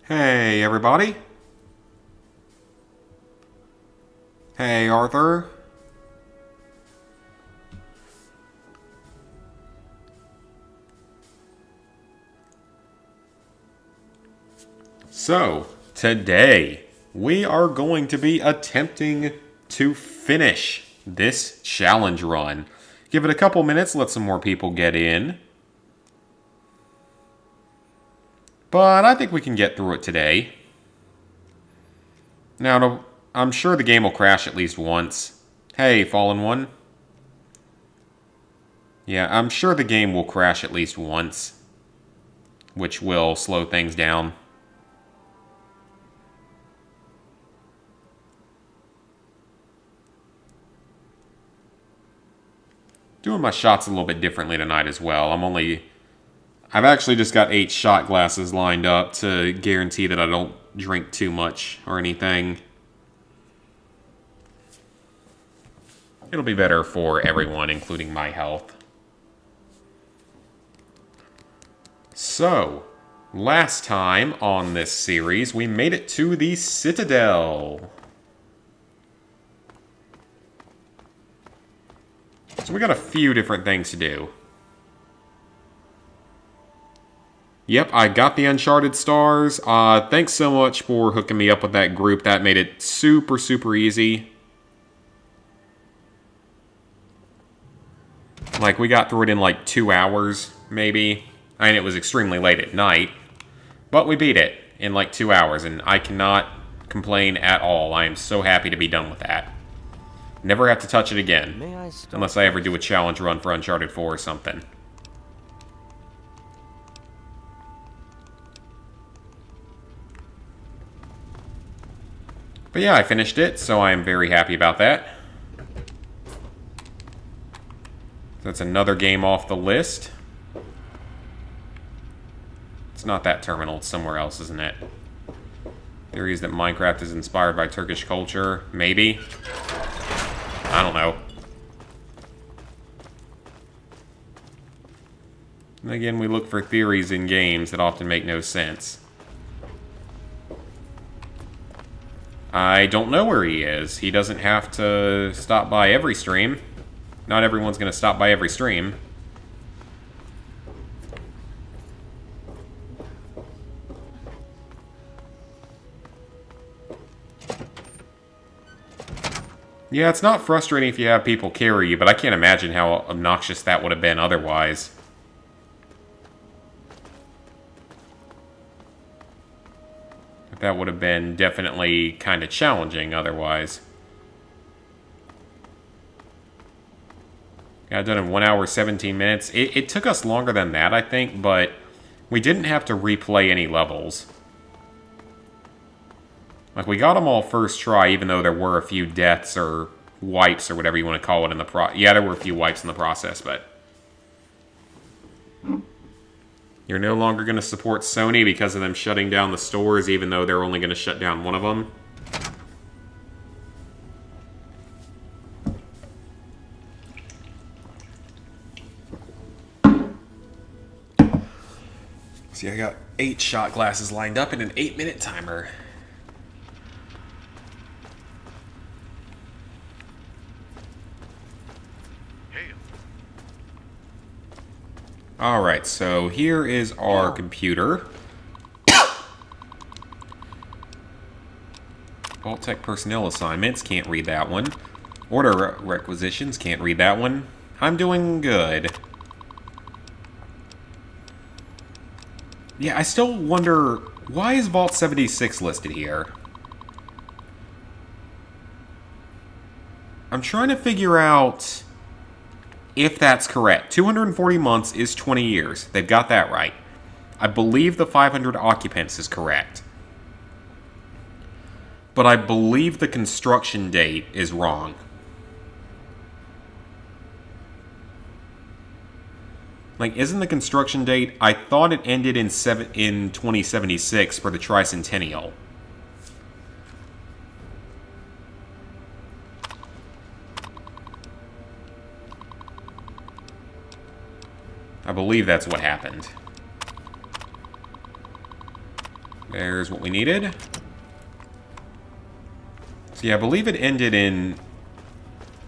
Hey, everybody. Hey, Arthur. So, today we are going to be attempting to finish this challenge run. Give it a couple minutes, let some more people get in. But I think we can get through it today. Now, I'm sure the game will crash at least once. Hey, Fallen One. Yeah, I'm sure the game will crash at least once, which will slow things down. Doing my shots a little bit differently tonight as well. I've actually just got 8 shot glasses lined up to guarantee that I don't drink too much or anything. It'll be better for everyone, including my health. So, last time on this series, we made it to the Citadel. So we got a few different things to do. Yep, I got the Uncharted stars. Thanks so much for hooking me up with that group. That made it super, super easy. Like, we got through it in like 2 hours, maybe. I mean, it was extremely late at night. But we beat it in like 2 hours, and I cannot complain at all. I am so happy to be done with that. Never have to touch it again. Unless I ever do a challenge run for Uncharted 4 or something. But yeah, I finished it, so I am very happy about that. That's another game off the list. It's not that terminal, it's somewhere else, isn't it? Theories that Minecraft is inspired by Turkish culture. Maybe. I don't know. And again, we look for theories in games that often make no sense. I don't know where he is. He doesn't have to stop by every stream. Not everyone's going to stop by every stream. Yeah, it's not frustrating if you have people carry you, but I can't imagine how obnoxious that would have been otherwise. That would have been definitely kind of challenging otherwise. Got done in 1 hour, 17 minutes. It took us longer than that, I think, but we didn't have to replay any levels. Like, we got them all first try, even though there were a few deaths or wipes or whatever you want to call it in the Yeah, there were a few wipes in the process, but... You're no longer going to support Sony because of them shutting down the stores, even though they're only going to shut down one of them. See, I got 8 shot glasses lined up and an 8-minute timer. Alright, so here is our computer. Vault-Tec personnel assignments, can't read that one. Order requisitions, can't read that one. I'm doing good. Yeah, I still wonder, why is Vault 76 listed here? I'm trying to figure out if that's correct. 240 months is 20 years. They've got that right. I believe the 500 occupants is correct. But I believe the construction date is wrong. Like, isn't the construction date... I thought it ended in 2076 for the Tricentennial. I believe that's what happened. There's what we needed. So yeah, I believe it ended in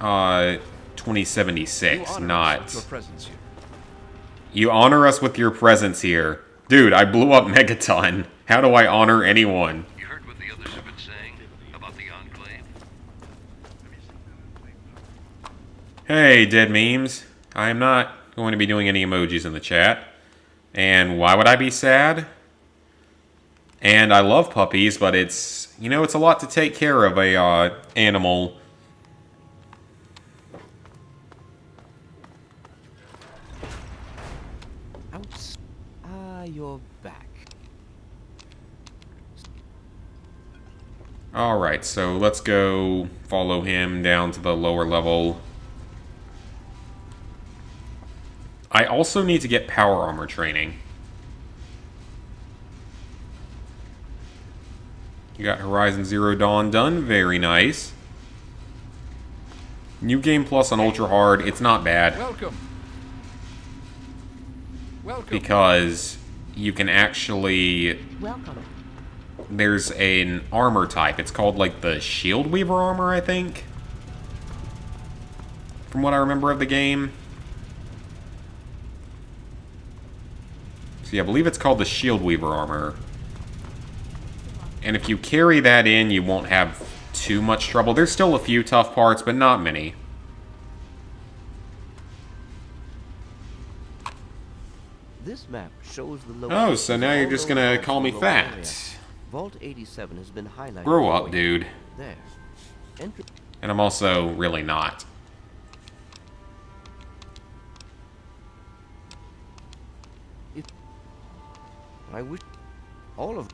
2076, not... You honor us with your presence here. Dude, I blew up Megaton. How do I honor anyone? You heard what the others have been saying about the Enclave? Hey, dead memes. I am not going to be doing any emojis in the chat. And why would I be sad? And I love puppies, but it's, you know, it's a lot to take care of a animal. You're back. Alright, so let's go follow him down to the lower level. I also need to get power armor training. You got Horizon Zero Dawn done. Very nice. New Game Plus on Ultra Hard. It's not bad. Welcome. Because you can actually... Welcome. There's an armor type. It's called, like, the Shield Weaver armor, I think. From what I remember of the game. So yeah, I believe it's called the Shield Weaver armor. And if you carry that in, you won't have too much trouble. There's still a few tough parts, but not many. This map shows the Oh, so now you're just gonna call me fat. Vault 87 has been highlighted. Grow up, dude. There. And I'm also really not. I wish all of...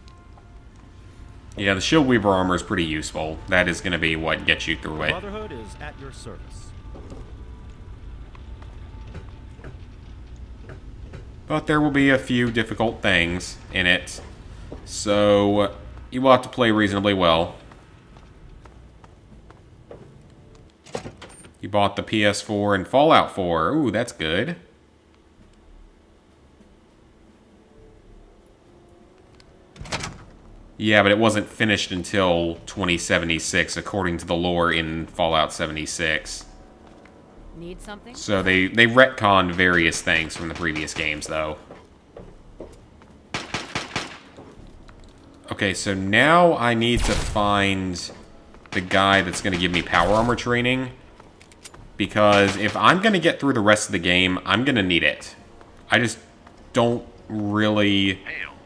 Yeah, the Shield Weaver armor is pretty useful. That is going to be what gets you through it. Brotherhood is at your service. But there will be a few difficult things in it. So, you will have to play reasonably well. You bought the PS4 and Fallout 4. Ooh, that's good. Yeah, but it wasn't finished until 2076, according to the lore in Fallout 76. Need something? So they retconned various things from the previous games, though. Okay, so now I need to find the guy that's going to give me power armor training. Because if I'm going to get through the rest of the game, I'm going to need it. I just don't really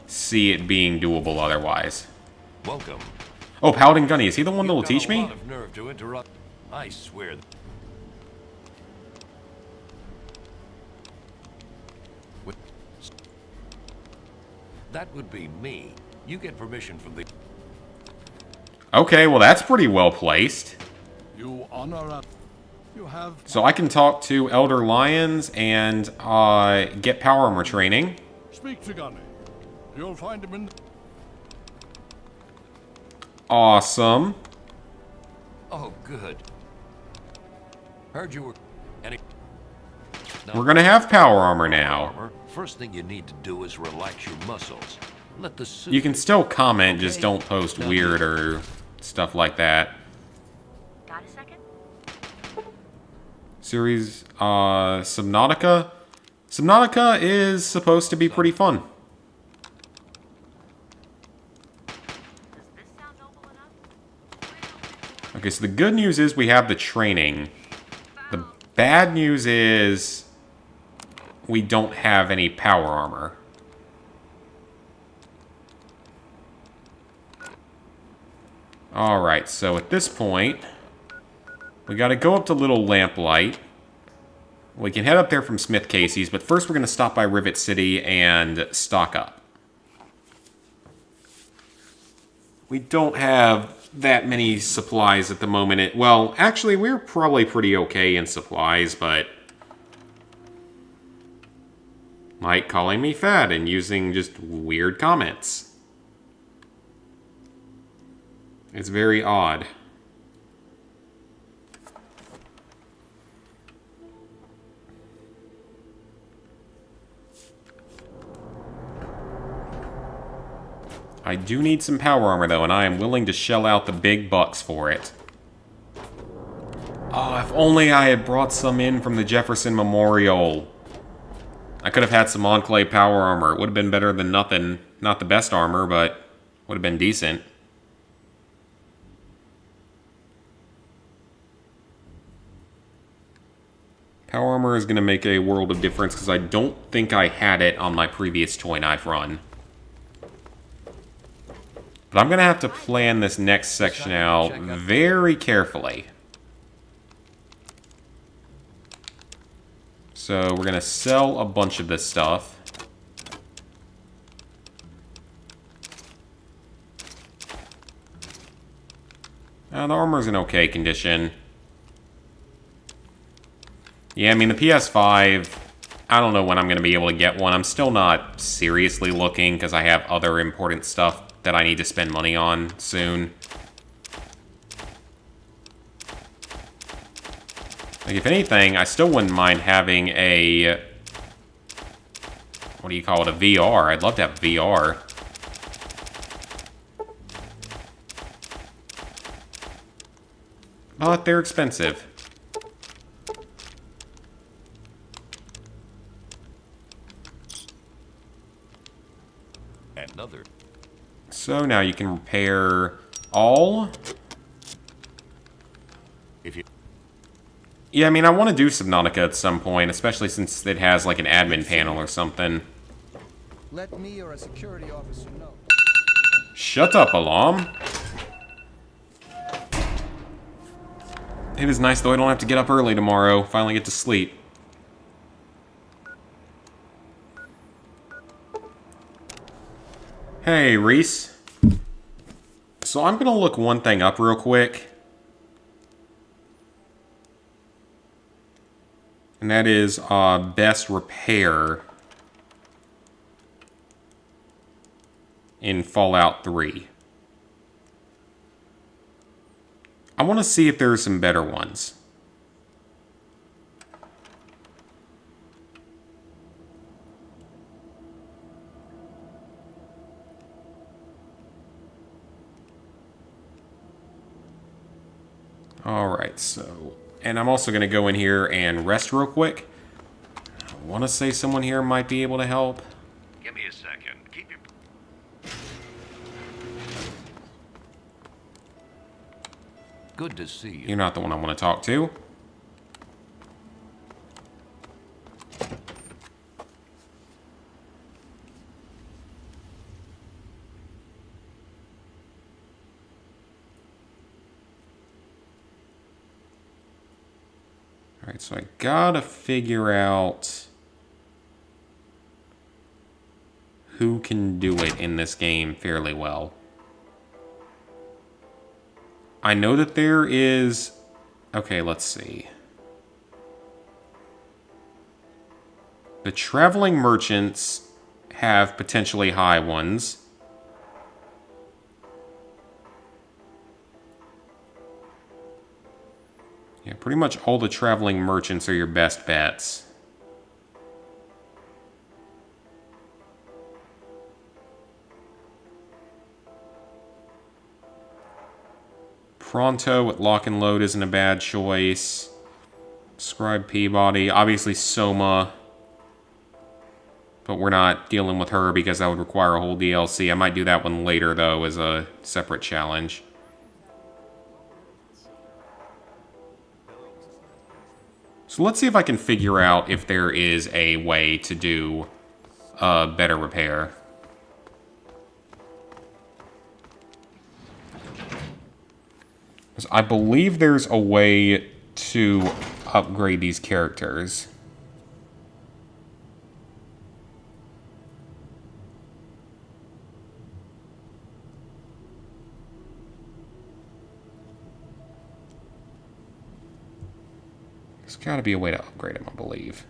see it being doable otherwise. Welcome. Oh, Paladin Gunny, is he the one that will teach me? A lot of nerve to interrupt. I swear. That would be me. You get permission from the... Okay, well that's pretty well placed. You honor us. You have... So I can talk to Elder Lions and get power armor training. Speak to Gunny. You'll find him in... Awesome. Oh, good. Heard you were... We're gonna have power armor now. First thing you need to do is relax your muscles. Let the suit... You can still comment, just don't post weird or stuff like that. Got a second? Series, Subnautica? Subnautica is supposed to be pretty fun. Does this sound noble enough? Okay, so the good news is we have the training. The bad news is we don't have any power armor. Alright, so at this point, we gotta go up to Little Lamplight. We can head up there from Smith Casey's, but first we're gonna stop by Rivet City and stock up. We don't have that many supplies at the moment. Well, actually, we're probably pretty okay in supplies, but... Mike calling me fat and using just weird comments. It's very odd. I do need some power armor, though, and I am willing to shell out the big bucks for it. Oh, if only I had brought some in from the Jefferson Memorial. I could have had some Enclave power armor. It would have been better than nothing. Not the best armor, but would have been decent. Power armor is going to make a world of difference because I don't think I had it on my previous toy knife run. But I'm going to have to plan this next section out very carefully. So we're going to sell a bunch of this stuff. The armor's in okay condition. Yeah, I mean, the PS5, I don't know when I'm going to be able to get one. I'm still not seriously looking because I have other important stuff that I need to spend money on soon. Like, if anything, I still wouldn't mind having a... What do you call it? A VR. I'd love to have VR. But they're expensive. Another. So now you can repair all. If you... Yeah, I mean, I want to do Subnautica at some point, especially since it has like an admin panel or something. Let me or a security officer know. Shut up, Alarm. It is nice though I don't have to get up early tomorrow. Finally get to sleep. Hey, Reese. So I'm gonna look one thing up real quick. And that is best repair in Fallout 3. I want to see if there are some better ones. Alright, so... And I'm also going to go in here and rest real quick. I want to say someone here might be able to help. Give me a second. Keep your... Good to see you. You're not the one I want to talk to. Alright, so I gotta figure out who can do it in this game fairly well. I know that there is... Okay, let's see. The traveling merchants have potentially high ones. Yeah, pretty much all the traveling merchants are your best bets. Pronto at Lock and Load isn't a bad choice. Scribe Peabody, obviously Soma. But we're not dealing with her because that would require a whole DLC. I might do that one later, though, as a separate challenge. So let's see if I can figure out if there is a way to do better repair. I believe there's a way to upgrade these characters. There's got to be a way to upgrade them, I believe.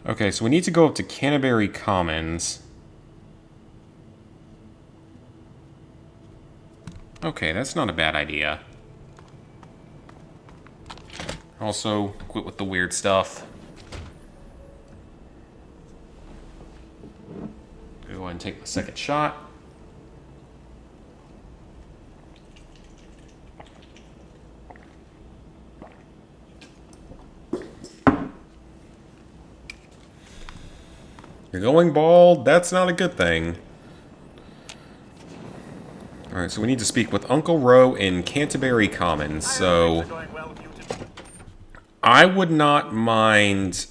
Okay, so we need to go up to Canterbury Commons. Okay, that's not a bad idea. Also, quit with the weird stuff. Go ahead and take the second shot. You're going bald? That's not a good thing. Alright, so we need to speak with Uncle Rowe in Canterbury Commons, so... I would not mind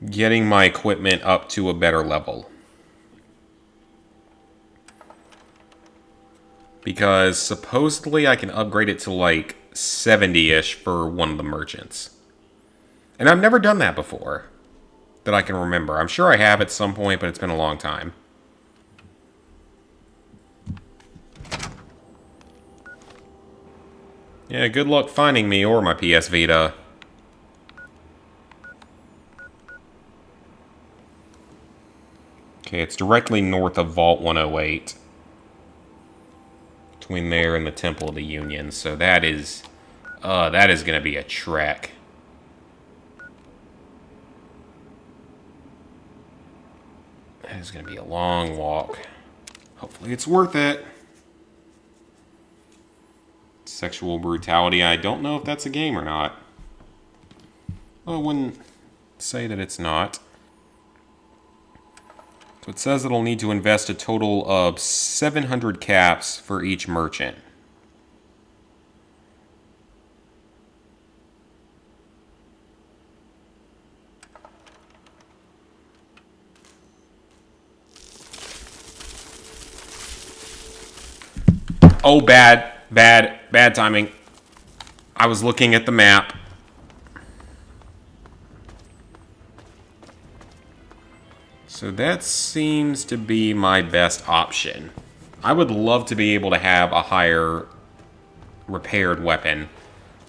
getting my equipment up to a better level. Because supposedly I can upgrade it to like 70-ish for one of the merchants. And I've never done that before, that I can remember. I'm sure I have at some point, but it's been a long time. Yeah, good luck finding me or my PS Vita. Okay, it's directly north of Vault 108. Between there and the Temple of the Union, so that is gonna be a trek. That is gonna be a long walk. Hopefully it's worth it. Sexual brutality, I don't know if that's a game or not. Well, I wouldn't say that it's not. So it says it'll need to invest a total of 700 caps for each merchant. Oh, bad timing. I was looking at the map. So that seems to be my best option. I would love to be able to have a higher repaired weapon.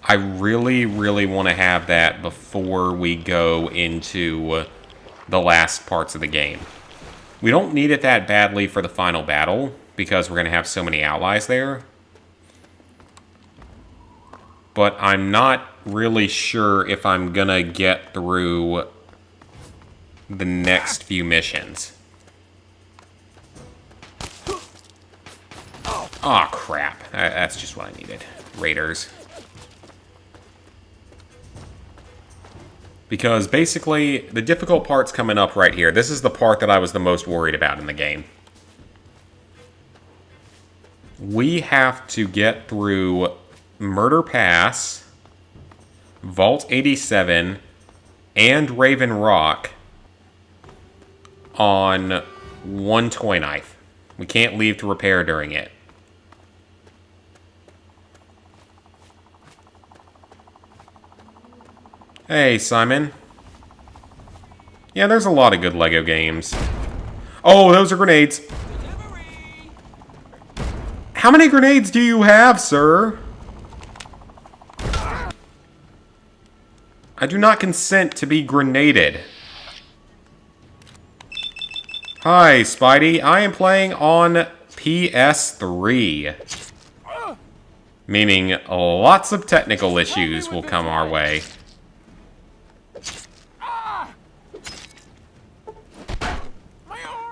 I really, really want to have that before we go into the last parts of the game. We don't need it that badly for the final battle, because we're going to have so many allies there. But I'm not really sure if I'm going to get through the next few missions. Aw, crap. That's just what I needed. Raiders. Because basically, the difficult part's coming up right here. This is the part that I was the most worried about in the game. We have to get through Murder Pass, Vault 87, and Raven Rock on one toy knife. We can't leave to repair during it. Hey, Simon. Yeah, there's a lot of good LEGO games. Oh, those are grenades. How many grenades do you have, sir? I do not consent to be grenaded. Hi, Spidey. I am playing on PS3. Meaning lots of technical issues will come our way.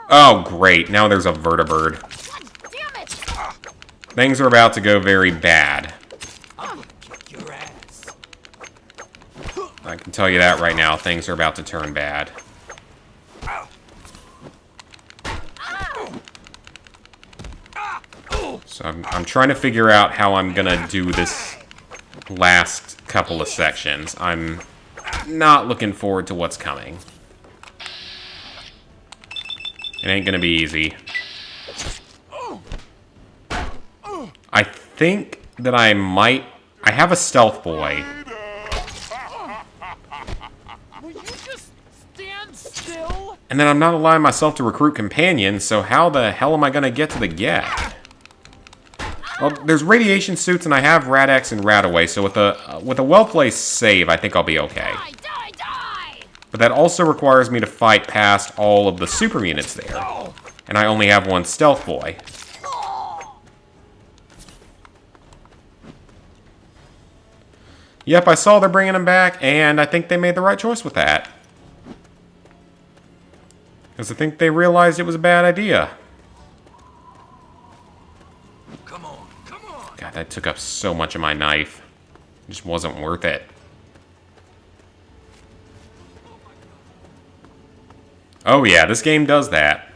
Oh, great. Now there's a vertibird. Things are about to go very bad. I can tell you that right now. Things are about to turn bad. So I'm trying to figure out how I'm gonna do this last couple of sections. I'm not looking forward to what's coming. It ain't gonna be easy. I think that I have a stealth boy. Will you just stand still? And then I'm not allowing myself to recruit companions, so how the hell am I gonna get to the get? Well, there's radiation suits, and I have Rad-X and Radaway, so with a well-placed save, I think I'll be okay. Die, die, die! But that also requires me to fight past all of the super units there. And I only have one stealth boy. Yep, I saw they're bringing him back, and I think they made the right choice with that. Because I think they realized it was a bad idea. Come on, come on. God, that took up so much of my knife. It just wasn't worth it. Oh yeah, this game does that.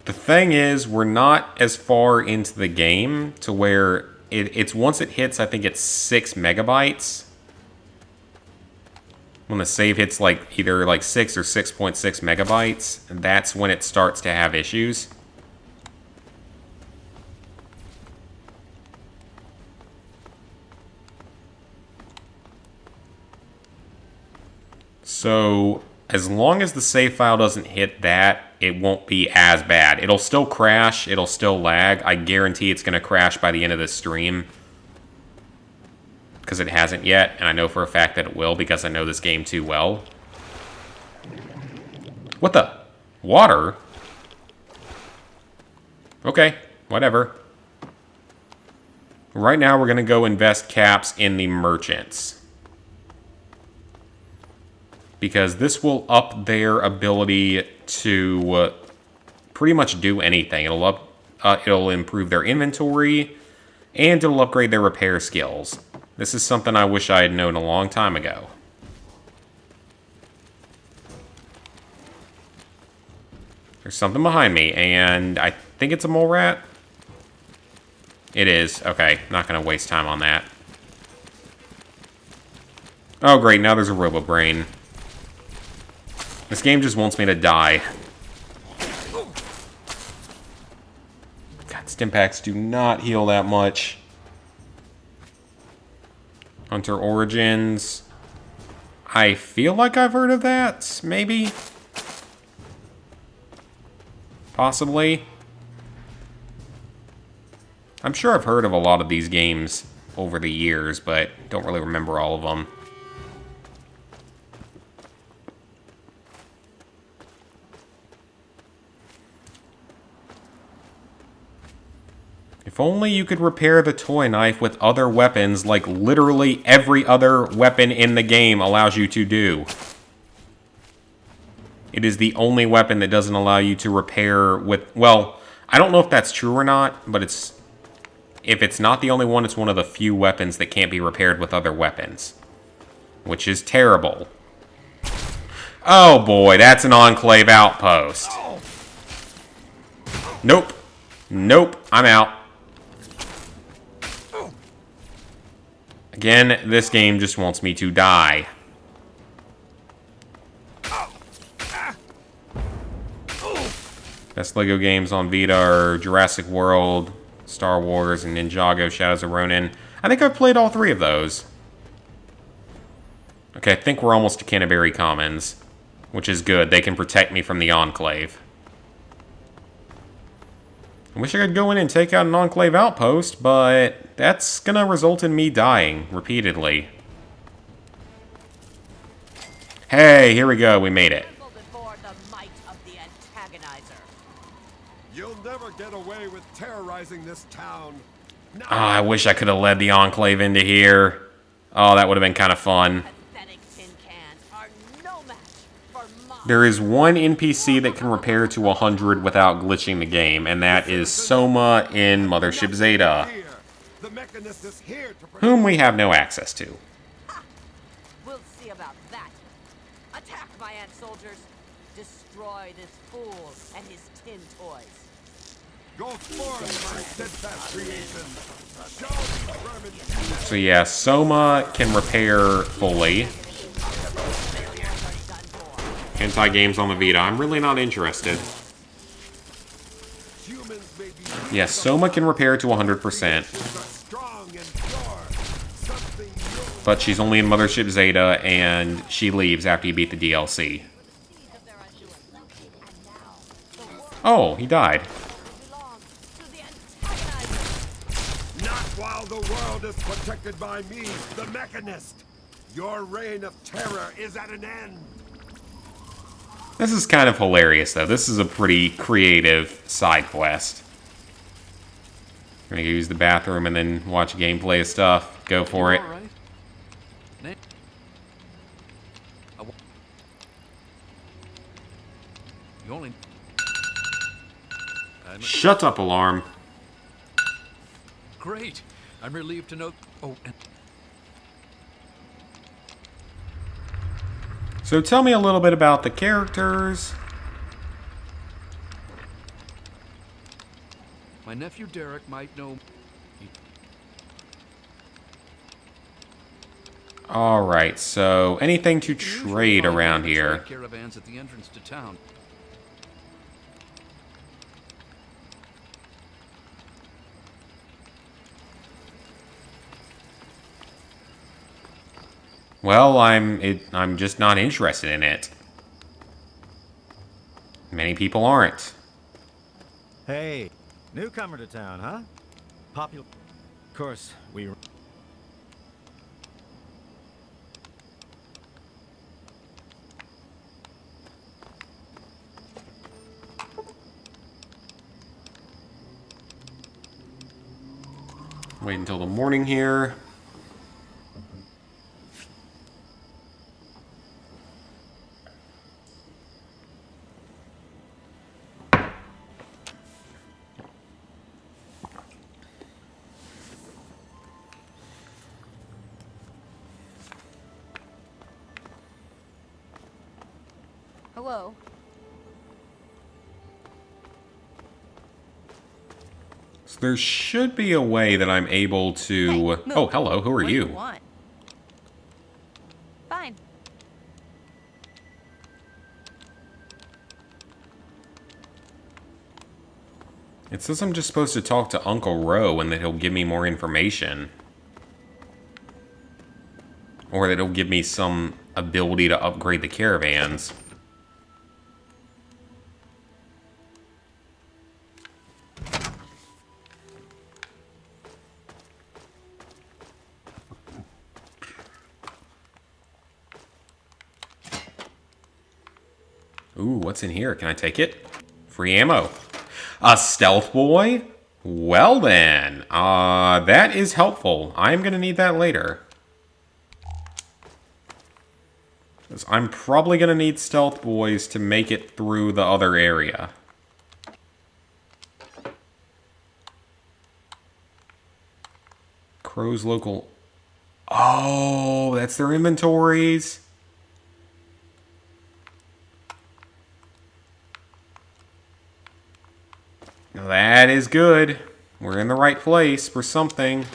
The thing is, we're not as far into the game to where it's once it hits, I think it's 6 megabytes. When the save hits like either like 6 or 6.6 megabytes, that's when it starts to have issues. So, as long as the save file doesn't hit that, it won't be as bad. It'll still crash, it'll still lag. I guarantee it's going to crash by the end of this stream. Because it hasn't yet, and I know for a fact that it will because I know this game too well. What the? Water? Okay, whatever. Right now we're going to go invest caps in the merchants. Because this will up their ability to pretty much do anything. It'll improve their inventory, and it'll upgrade their repair skills. This is something I wish I had known a long time ago. There's something behind me, and I think it's a mole rat. It is. Okay, not going to waste time on that. Oh, great, now there's a robo-brain. This game just wants me to die. God, Stimpaks do not heal that much. Hunter Origins. I feel like I've heard of that, maybe? Possibly. I'm sure I've heard of a lot of these games over the years, but don't really remember all of them. If only you could repair the toy knife with other weapons like literally every other weapon in the game allows you to do. It is the only weapon that doesn't allow you to repair with... Well, I don't know if that's true or not, but if it's not the only one, it's one of the few weapons that can't be repaired with other weapons. Which is terrible. Oh boy, that's an Enclave outpost. Nope. Nope, I'm out. Again, this game just wants me to die. Best LEGO games on Vita are Jurassic World, Star Wars, and Ninjago Shadows of Ronin. I think I've played all 3 of those. Okay, I think we're almost to Canterbury Commons, which is good. They can protect me from the Enclave. I wish I could go in and take out an Enclave outpost, but that's gonna result in me dying repeatedly. Hey, here we go. We made it. Before the might of the antagonizer. You'll never get away with terrorizing this town. Oh, I wish I could have led the Enclave into here. Oh, that would have been kind of fun. Pathetic tin cans are no match for mine. There is one NPC that can repair to 100 without glitching the game, and that is Soma in Mothership Zeta, The mechanist is here to whom we have no access to. We'll see about that. Attack, my ant soldiers. Destroy this fool and his tin toys. go forth, my steadfast creation. Show me vermin. So yeah, Soma can repair fully. Anti-games on the Vita. I'm really not interested. Humans may be Yes, Soma can repair to 100%, strong and pure. Something new. but she's only in Mothership Zeta, and she leaves after you beat the DLC. Oh, he died. Belongs to the world is protected by me, the Mechanist. Your reign of terror is at an end. This is kind of hilarious, though. This is a pretty creative side quest. I'm gonna use the bathroom and then watch gameplay of stuff. Go for it. All right. You only... Shut up, alarm. Great. I'm relieved to know... Oh, and... So tell me a little bit about the characters. My nephew Derek might know... Alright, so anything to You usually trade find around trade here? caravans at the entrance to town. Well, I'm just not interested in it. Many people aren't. Hey, newcomer to town, huh? Popular. Of course, we. Wait until the morning here. Hello. So there should be a way that I'm able to... Hey, move. Oh, hello, who are What do you? want? Fine. It says I'm just supposed to talk to Uncle Rowe and that he'll give me more information. Or that he'll give me some ability to upgrade the caravans. Ooh, what's in here? Can I take it? Free ammo. A stealth boy? Well then, that is helpful. I'm gonna need that later. 'Cause I'm probably gonna need stealth boys to make it through the other area. Crow's local... Oh, that's their inventories. Now that is good. We're in the right place for something.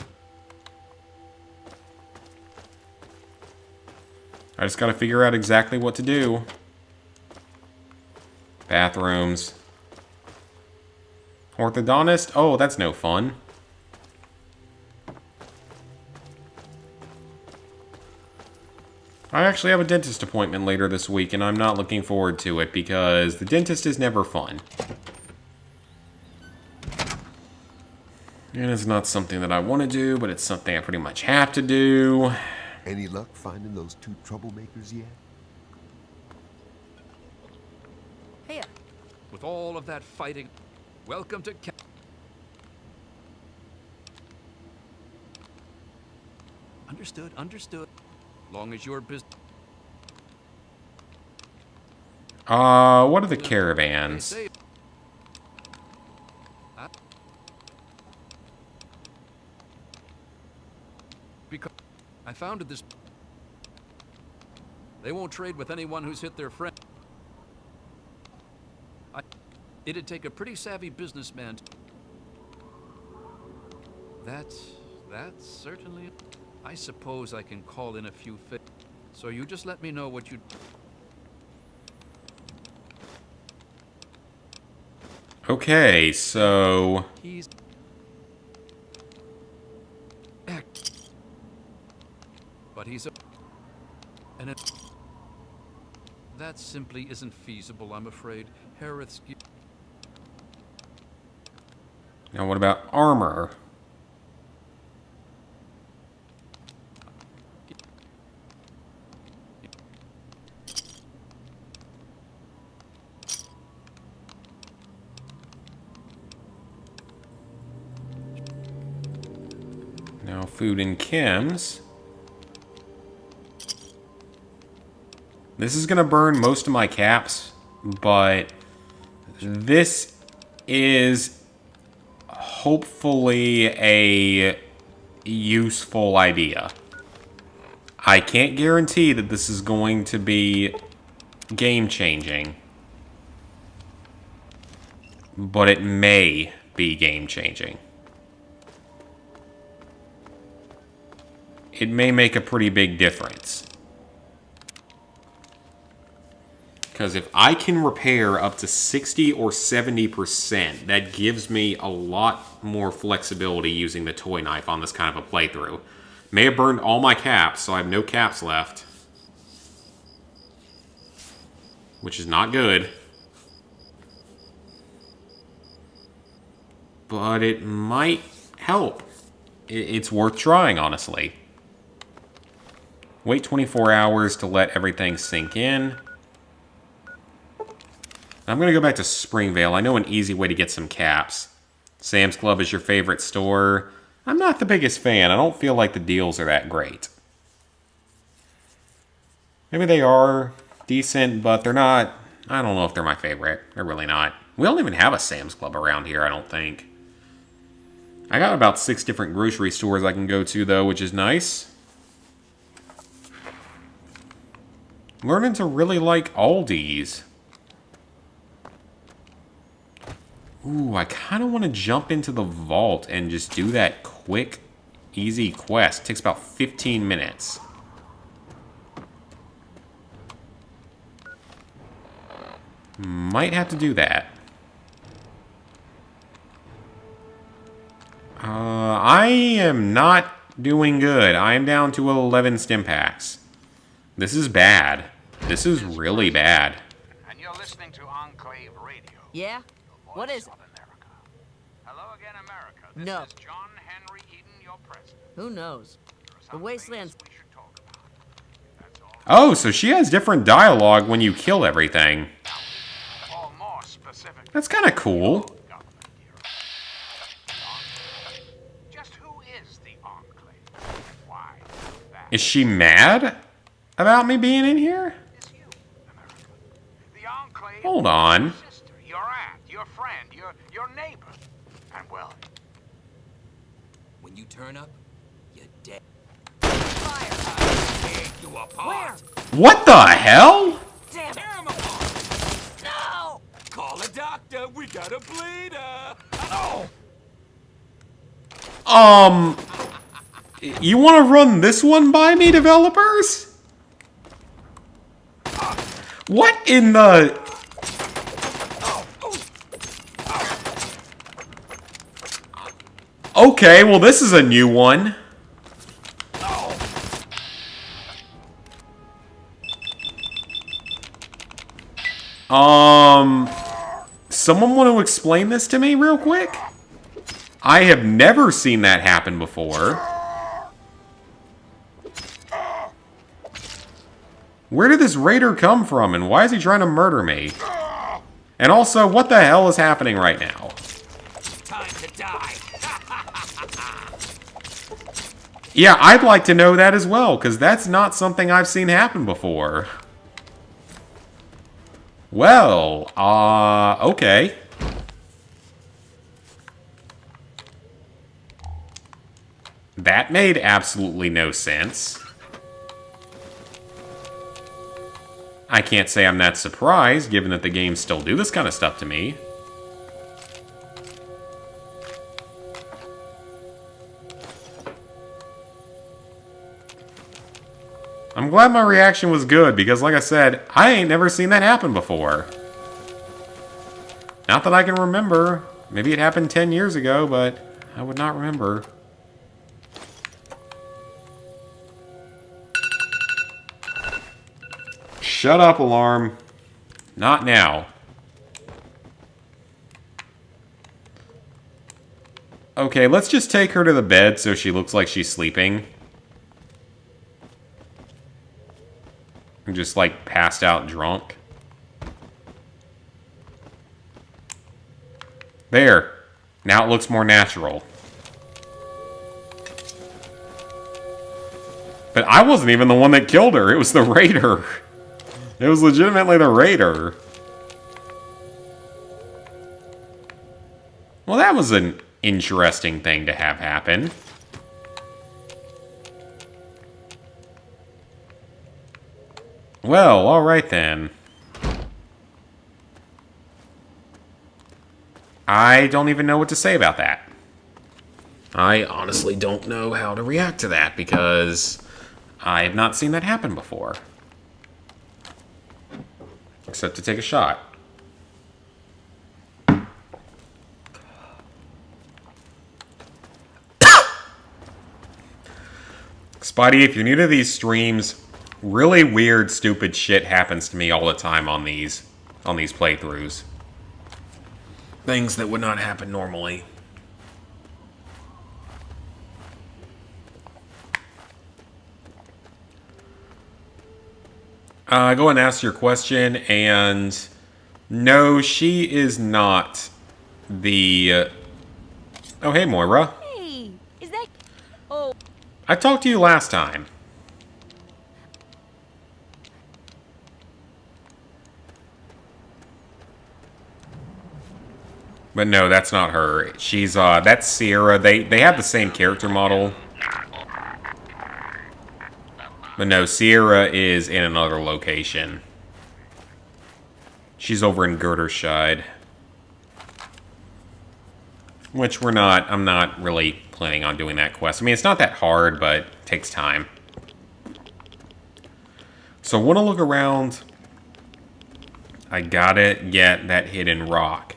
I just gotta figure out exactly what to do. Bathrooms. Orthodontist? Oh, that's no fun. I actually have a dentist appointment later this week, and I'm not looking forward to it because the dentist is never fun. And it's not something that I want to do, but it's something I pretty much have to do. Any luck finding those two troublemakers yet? Here. With all of that fighting, welcome to Understood, understood. Long as your business... What are the caravans? Because I founded this... They won't trade with anyone who's hit their friend. It'd take a pretty savvy businessman. That's certainly... I suppose I can call in a few so you just let me know what you... Okay, so... He's... But he's a... And it... That simply isn't feasible, I'm afraid. Harith's... Now what about armor? Food and chems. This is going to burn most of my caps, but this is hopefully a useful idea. I can't guarantee that this is going to be game-changing, but it may be game-changing. It may make a pretty big difference. Because if I can repair up to 60 or 70%, that gives me a lot more flexibility using the toy knife on this kind of a playthrough. May have burned all my caps, so I have no caps left. Which is not good. But it might help. It's worth trying, honestly. Wait 24 hours to let everything sink in. I'm going to go back to Springvale. I know an easy way to get some caps. Sam's Club is your favorite store. I'm not the biggest fan. I don't feel like the deals are that great. Maybe they are decent, but they're not... I don't know if they're my favorite. They're really not. We don't even have a Sam's Club around here, I don't think. I got about 6 different grocery stores I can go to, though, which is nice. Learning to really like Aldi's. Ooh, I kind of want to jump into the vault and just do that quick, easy quest. It takes about 15 minutes. Might have to do that. I am not doing good. I am down to 11 stim packs. This is bad. This is really bad. And you're listening to Enclave Radio. Yeah? What is it? America. Hello again, America. This No. is John Henry Eden, your president. Who knows? The wasteland's... We should talk about. That's all. Oh, so she has different dialogue when you kill everything. Or more specific. That's kind of cool. Just who is the Enclave? Why? That Is she mad about me being in here? is you, America. The Enclave. Hold on. Your sister, your aunt, your friend, your neighbor. And well, When you turn up, you're dead. Fire! Take you apart. Where? What the hell? Damn it! Tear 'em apart. No! Call a doctor. We got a bleeder. Oh! You want to run this one by me, developers? What in the... Okay, well this is a new one. Someone want to explain this to me real quick? I have never seen that happen before. Where did this raider come from, and why is he trying to murder me? And also, what the hell is happening right now? Time to die. Yeah, I'd like to know that as well, because that's not something I've seen happen before. Well, okay. That made absolutely no sense. I can't say I'm that surprised, given that the games still do this kind of stuff to me. I'm glad my reaction was good, because like I said, I ain't never seen that happen before. Not that I can remember. Maybe it happened 10 years ago, but I would not remember. Shut up, alarm. Not now. Okay, let's just take her to the bed so she looks like she's sleeping. I'm just like passed out drunk. There. Now it looks more natural. But I wasn't even the one that killed her. It was the raider. It was legitimately the raider. Well, that was an interesting thing to have happen. Well, alright then. I don't even know what to say about that. I honestly don't know how to react to that because I have not seen that happen before. Except to take a shot. Spidey, if you're new to these streams, really weird, stupid shit happens to me all the time on these playthroughs. Things that would not happen normally. Go and ask your question, and no, she is not the... Oh, hey, Moira. Hey, is that... Oh. I talked to you last time. But no, that's not her. She's, that's Sierra. They have the same character model. But no, Sierra is in another location. She's over in Girdershide. Which I'm not really planning on doing that quest. I mean, it's not that hard, but it takes time. So I want to look around. I gotta get that hidden rock.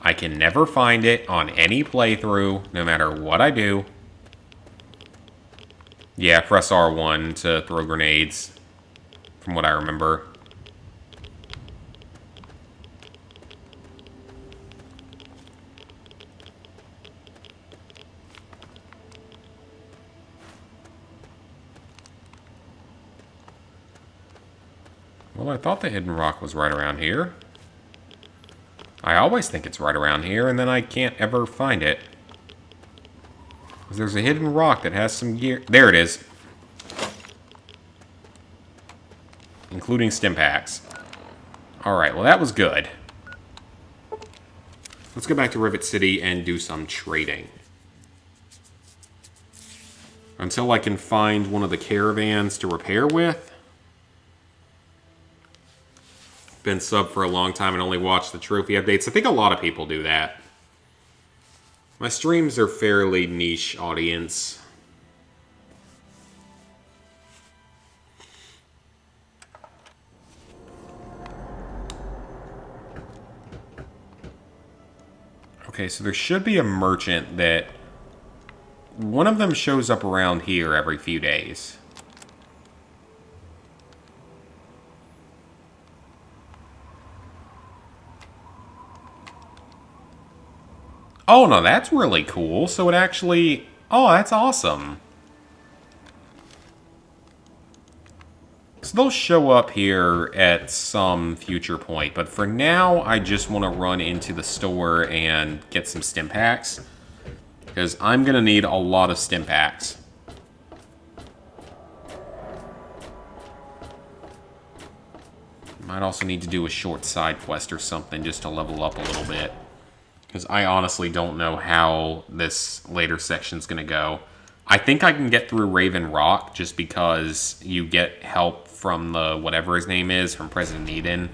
I can never find it on any playthrough, no matter what I do. Yeah, press R1 to throw grenades, from what I remember. Well, I thought the hidden rock was right around here. I always think it's right around here, and then I can't ever find it. Because there's a hidden rock that has some gear. There it is. Including stim packs. Alright, well that was good. Let's go back to Rivet City and do some trading. Until I can find one of the caravans to repair with. Been sub for a long time and only watched the trophy updates. I think a lot of people do that. My streams are fairly niche audience. Okay, so there should be a merchant that... One of them shows up around here every few days. Oh, no, that's really cool. So it actually... Oh, that's awesome. So they'll show up here at some future point. But for now, I just want to run into the store and get some stim packs. Because I'm going to need a lot of stim packs. Might also need to do a short side quest or something just to level up a little bit. Because I honestly don't know how this later section's going to go. I think I can get through Raven Rock just because you get help from the whatever his name is, from President Eden.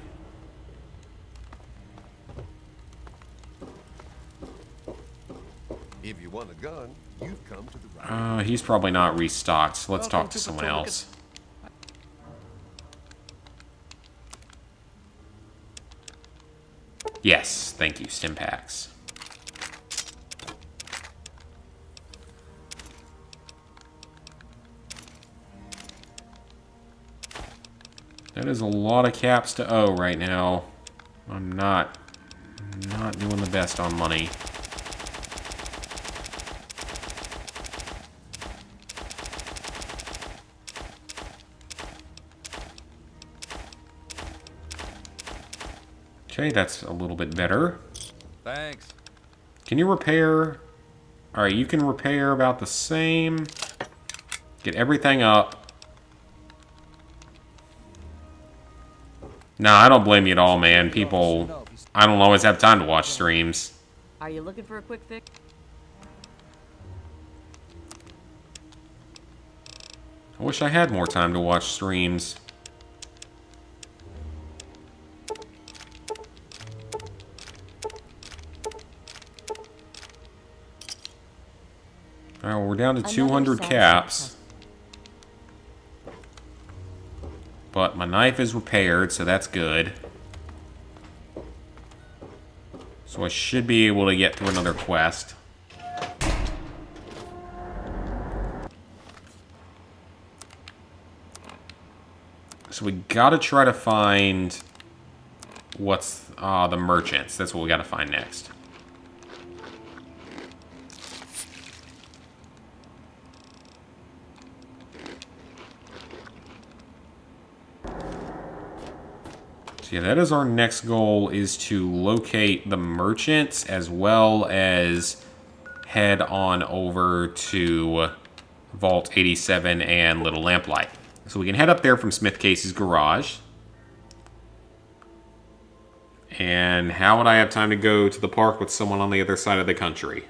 If you want a gun, you've come to the right. He's probably not restocked, so let's talk to someone else. Yes, thank you, stim packs. That is a lot of caps to owe right now. I'm not doing the best on money. Okay, that's a little bit better. Thanks. Can you repair? Alright, you can repair about the same. Get everything up. Nah, I don't blame you at all, man. People, I don't always have time to watch streams. Are you looking for a quick fix? I wish I had more time to watch streams. Alright, well, we're down to 200 caps. But my knife is repaired, so that's good. So I should be able to get through another quest. So we gotta try to find what's the merchants. That's what we gotta find next. So yeah, that is our next goal, is to locate the merchants as well as head on over to Vault 87 and Little Lamplight. So we can head up there from Smith Casey's garage. And how would I have time to go to the park with someone on the other side of the country?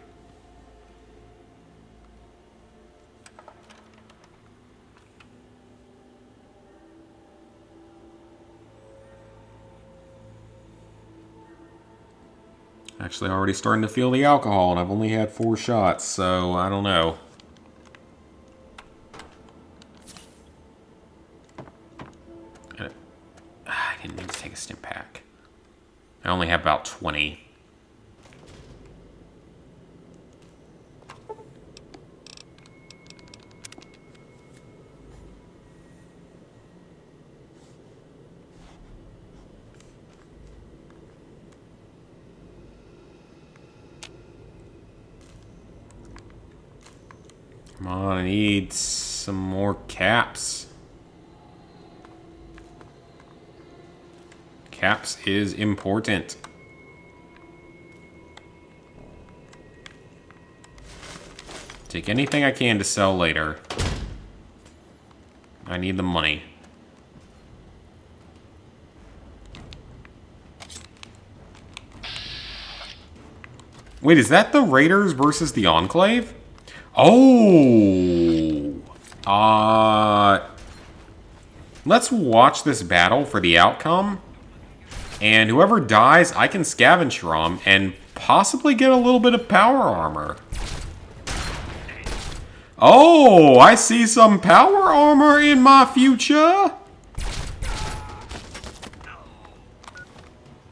Actually, already starting to feel the alcohol, and I've only had 4 shots, so I don't know. I didn't mean to take a stim pack. I only have about 20. Come on, I need some more caps. Caps is important. Take anything I can to sell later. I need the money. Wait, is that the Raiders versus the Enclave? Oh! Let's watch this battle for the outcome. And whoever dies, I can scavenge from and possibly get a little bit of power armor. Oh, I see some power armor in my future.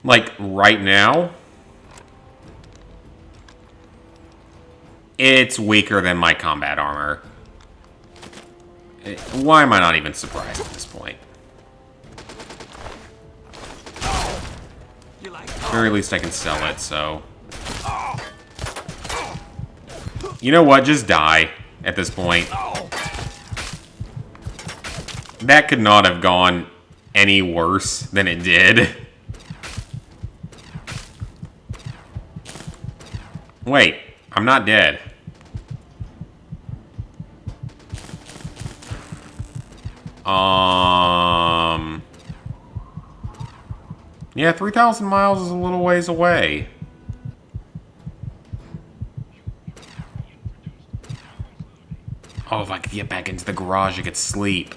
Like, right now. It's weaker than my combat armor. Why am I not even surprised at this point? At the very least I can sell it, so... You know what? Just die at this point. That could not have gone any worse than it did. Wait, I'm not dead. Yeah, 3,000 miles is a little ways away. Oh, if I could get back into the garage, I could sleep.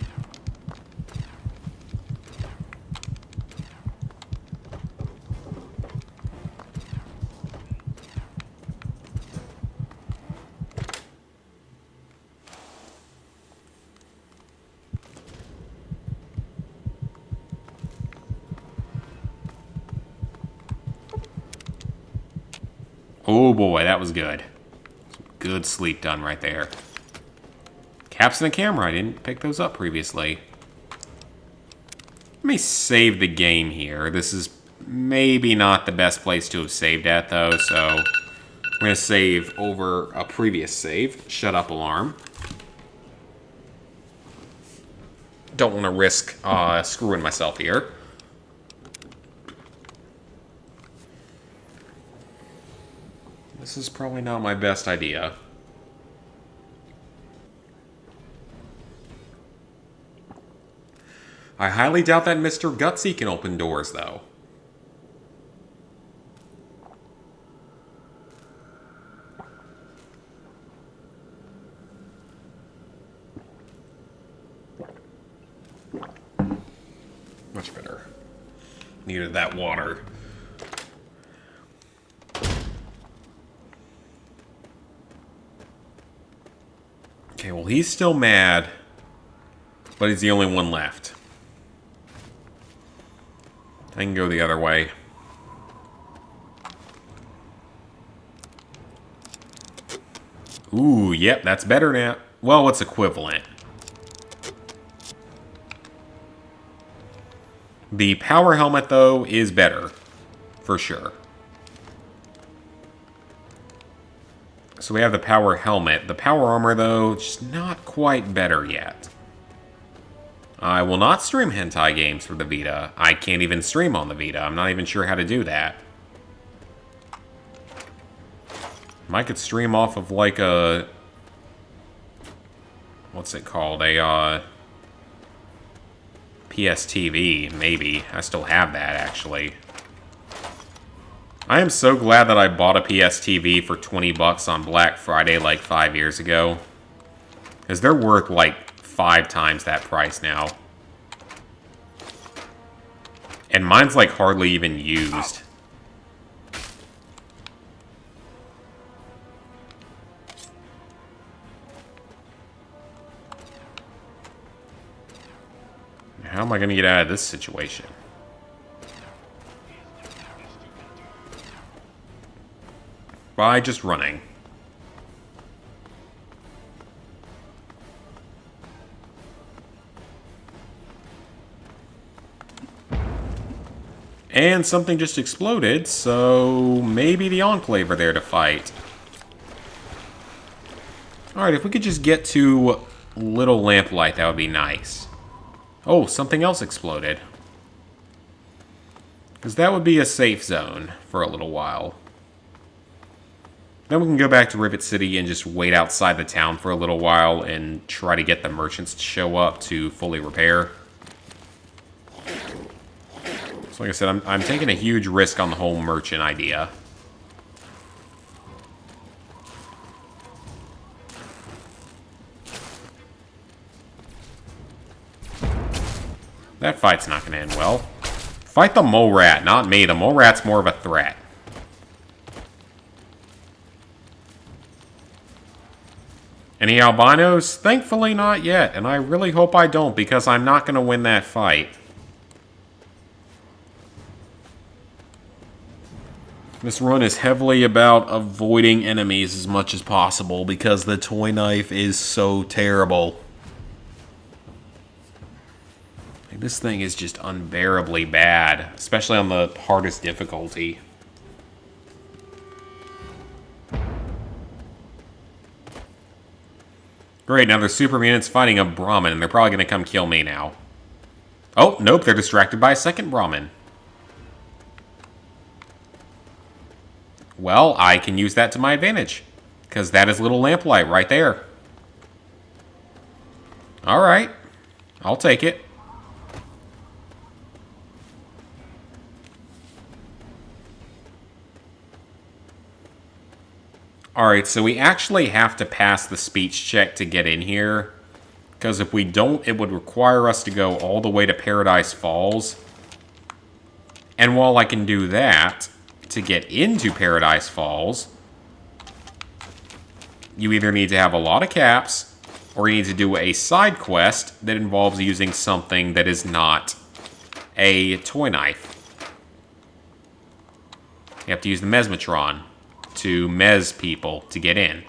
Oh boy, that was good. Some good sleep done right there. Caps and a camera, I didn't pick those up previously. Let me save the game here. This is maybe not the best place to have saved at though, so I'm going to save over a previous save. Shut up alarm. Don't want to risk screwing myself here. This is probably not my best idea. I highly doubt that Mr. Gutsy can open doors, though. Much better. Needed that water. Okay, well, he's still mad, but he's the only one left. I can go the other way. Ooh, yep, that's better now. Well, it's equivalent. The power helmet, though, is better. For sure. So we have the power helmet. The power armor, though, just not quite better yet. I will not stream hentai games for the Vita. I can't even stream on the Vita. I'm not even sure how to do that. I could stream off of, like, a... what's it called? A, PSTV, maybe. I still have that, actually. I am so glad that I bought a PSTV for 20 bucks on Black Friday like 5 years ago. Because they're worth like 5 times that price now. And mine's like hardly even used. How am I going to get out of this situation? By just running. And something just exploded, so maybe the Enclave are there to fight. Alright, if we could just get to Little Lamplight, that would be nice. Oh, something else exploded. Because that would be a safe zone for a little while. Then we can go back to Rivet City and just wait outside the town for a little while and try to get the merchants to show up to fully repair. So like I said, I'm taking a huge risk on the whole merchant idea. That fight's not going to end well. Fight the mole rat, not me. The mole rat's more of a threat. Any albinos? Thankfully not yet, and I really hope I don't, because I'm not going to win that fight. This run is heavily about avoiding enemies as much as possible, because the toy knife is so terrible. Like, this thing is just unbearably bad, especially on the hardest difficulty. Great, now there's super mutants fighting a Brahmin, and they're probably going to come kill me now. Oh, nope, they're distracted by a second Brahmin. Well, I can use that to my advantage, because that is Little Lamplight right there. Alright, I'll take it. Alright, so we actually have to pass the speech check to get in here. Because if we don't, it would require us to go all the way to Paradise Falls. And while I can do that, to get into Paradise Falls, you either need to have a lot of caps, or you need to do a side quest that involves using something that is not a toy knife. You have to use the Mesmetron to mez people to get in.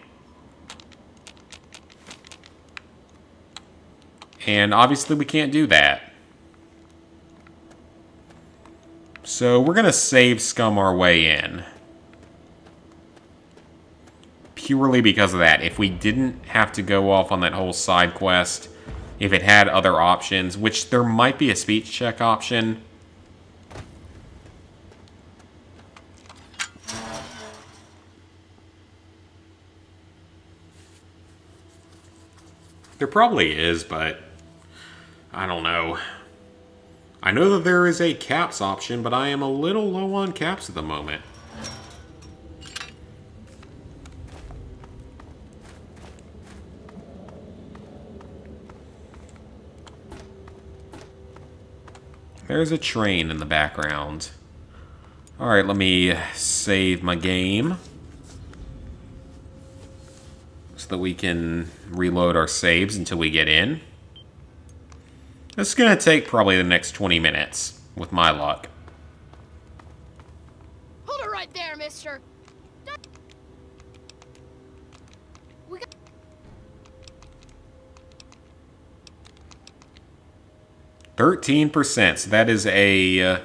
And obviously we can't do that. So we're going to save scum our way in. Purely because of that. If we didn't have to go off on that whole side quest, if it had other options, which there might be a speech check option. There probably is, but I don't know. I know that there is a caps option, but I am a little low on caps at the moment. There's a train in the background. Alright, let me save my game so that we can reload our saves until we get in. This is going to take probably the next 20 minutes, with my luck. Hold it right there, mister. We got 13%, so that is a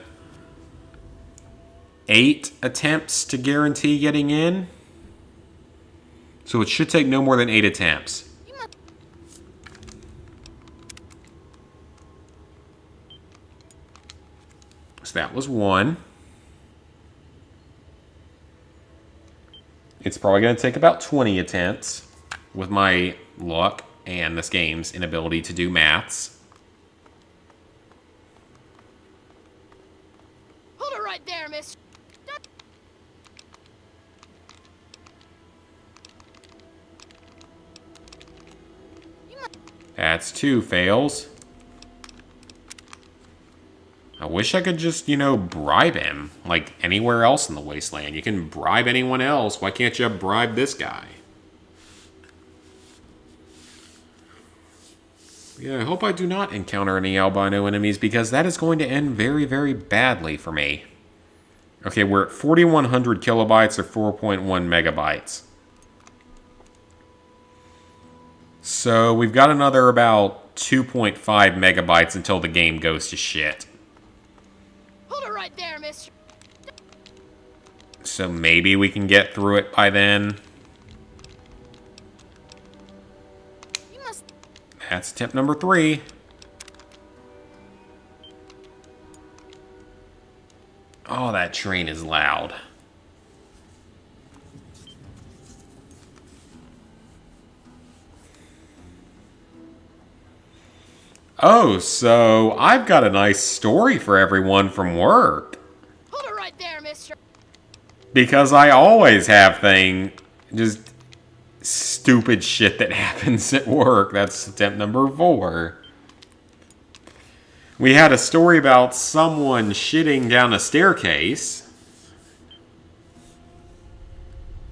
8 attempts to guarantee getting in. So it should take no more than 8 attempts. So that was 1. It's probably going to take about 20 attempts with my luck and this game's inability to do maths. hold it right there, mister. That's 2 fails. I wish I could just, you know, bribe him. Like anywhere else in the Wasteland. You can bribe anyone else. Why can't you bribe this guy? Yeah, I hope I do not encounter any albino enemies because that is going to end very, very badly for me. Okay, we're at 4,100 kilobytes or 4.1 megabytes. So we've got another about 2.5 megabytes until the game goes to shit. Hold it right there, mister. So maybe we can get through it by then. You must. That's attempt number 3. Oh, that train is loud. Oh, so I've got a nice story for everyone from work. Hold it right there, mister. Because I always have just stupid shit that happens at work. That's attempt number 4. We had a story about someone shitting down a staircase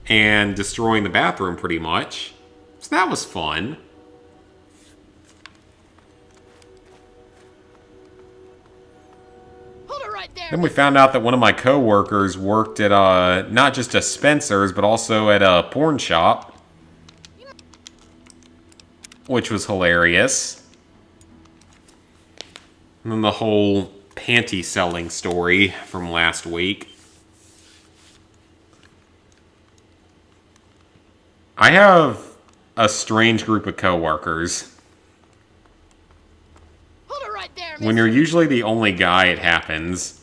and destroying the bathroom pretty much. So that was fun. Then we found out that one of my coworkers worked at not just a Spencer's, but also at a porn shop, which was hilarious. And then the whole panty selling story from last week. I have a strange group of coworkers. Hold it right there, When you're usually the only guy, it happens.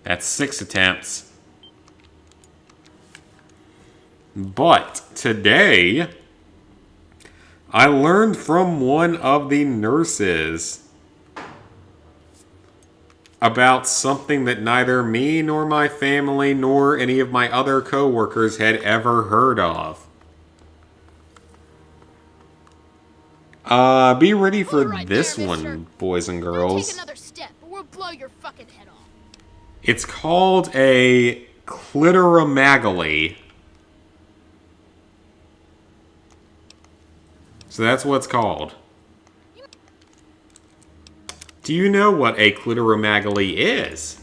That's 6 attempts. But today, I learned from one of the nurses about something that neither me nor my family nor any of my other coworkers had ever heard of. Be ready for this one, boys and girls. Take another step, or we'll blow your fucking head off. It's called a clitoromegaly. So that's what it's called. Do you know what a clitoromegaly is?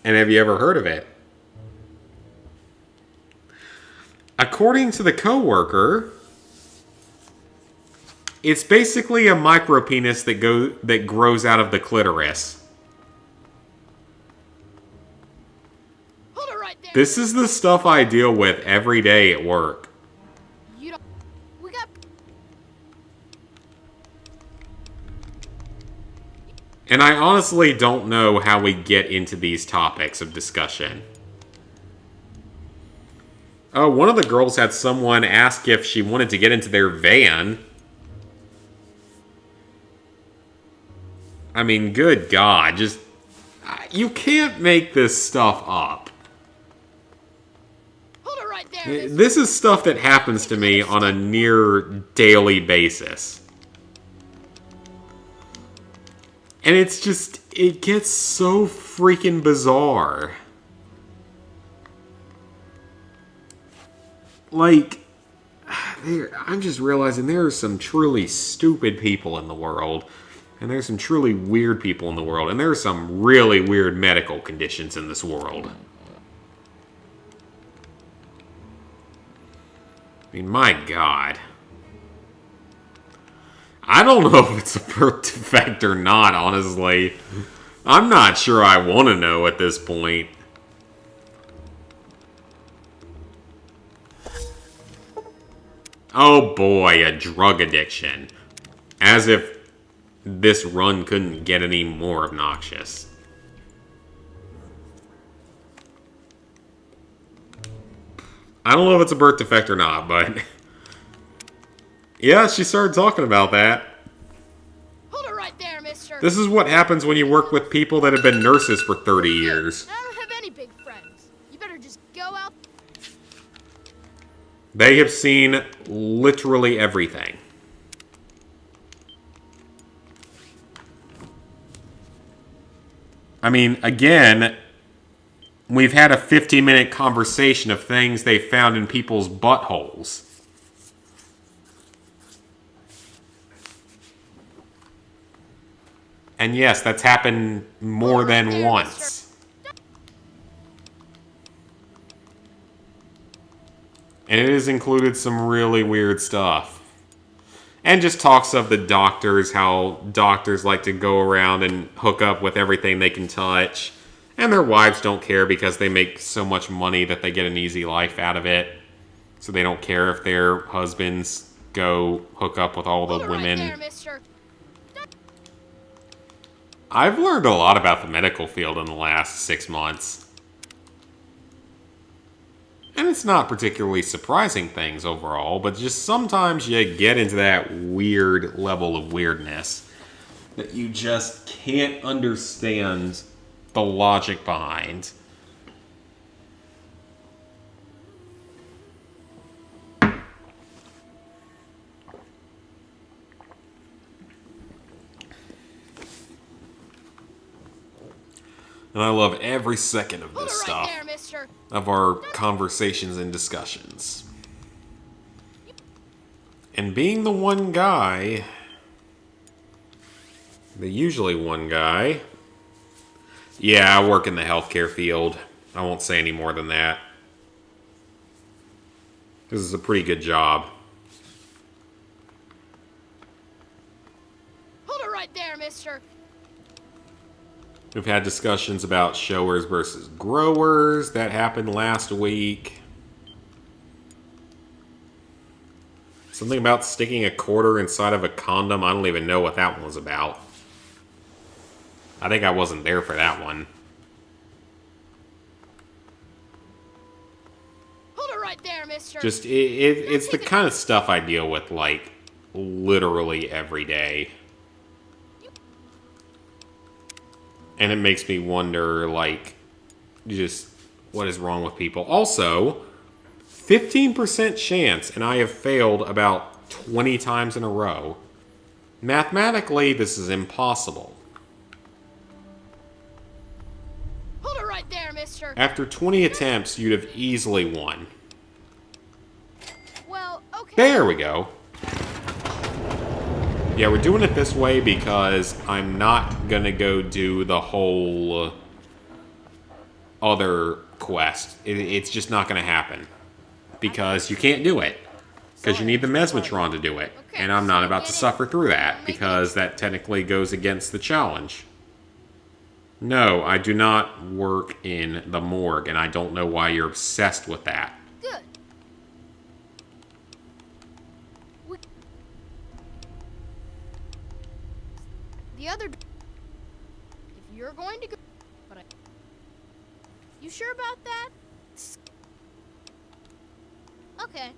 And have you ever heard of it? According to the coworker, it's basically a micropenis that grows out of the clitoris. This is the stuff I deal with every day at work. You don't. We got. And I honestly don't know how we get into these topics of discussion. Oh, one of the girls had someone ask if she wanted to get into their van. I mean, good God, just... You can't make this stuff up. Hold it right there, mister. This is stuff that happens to me on a near daily basis. And it's just... It gets so freaking bizarre. Like... I'm just realizing there are some truly stupid people in the world. And there's some truly weird people in the world. And there are some really weird medical conditions in this world. I mean, my God. I don't know if it's a birth defect or not, honestly. I'm not sure I want to know at this point. Oh boy, a drug addiction. As if this run couldn't get any more obnoxious. I don't know if it's a birth defect or not, but... Yeah, she started talking about that. Hold it right there, mister. This is what happens when you work with people that have been nurses for 30 years. I don't have any big friends. You better just go out. They have seen literally everything. I mean, again, we've had a 50-minute conversation of things they found in people's buttholes. And yes, that's happened more than once. And it has included some really weird stuff. And just talks of the doctors, how doctors like to go around and hook up with everything they can touch. And their wives don't care because they make so much money that they get an easy life out of it. So they don't care if their husbands go hook up with all the women. Right there, mister. I've learned a lot about the medical field in the last 6 months. And it's not particularly surprising things overall, but just sometimes you get into that weird level of weirdness that you just can't understand the logic behind. And I love every second of this stuff. Right there, mister. Of our conversations and discussions. And being the one guy, the usually one guy, yeah, I work in the healthcare field. I won't say any more than that. This is a pretty good job. Hold it right there, mister. We've had discussions about showers versus growers. That happened last week. Something about sticking a quarter inside of a condom. I don't even know what that one was about. I think I wasn't there for that one. Hold it right there, mister. Just, it's the kind of stuff I deal with, like, literally every day. And it makes me wonder, like, just what is wrong with people. Also, 15% chance, and I have failed about 20 times in a row. Mathematically, this is impossible. Hold it right there, mister. After 20 attempts, you'd have easily won. Well, okay. There we go. Yeah, we're doing it this way because I'm not gonna go do the whole other quest. It's just not gonna happen. Because you can't do it. Because you need the Mesmetron to do it. And I'm not about to suffer through that, because that technically goes against the challenge. No, I do not work in the morgue, and I don't know why you're obsessed with that. Good. The other... If you're going to go... But I... You sure about that? Okay.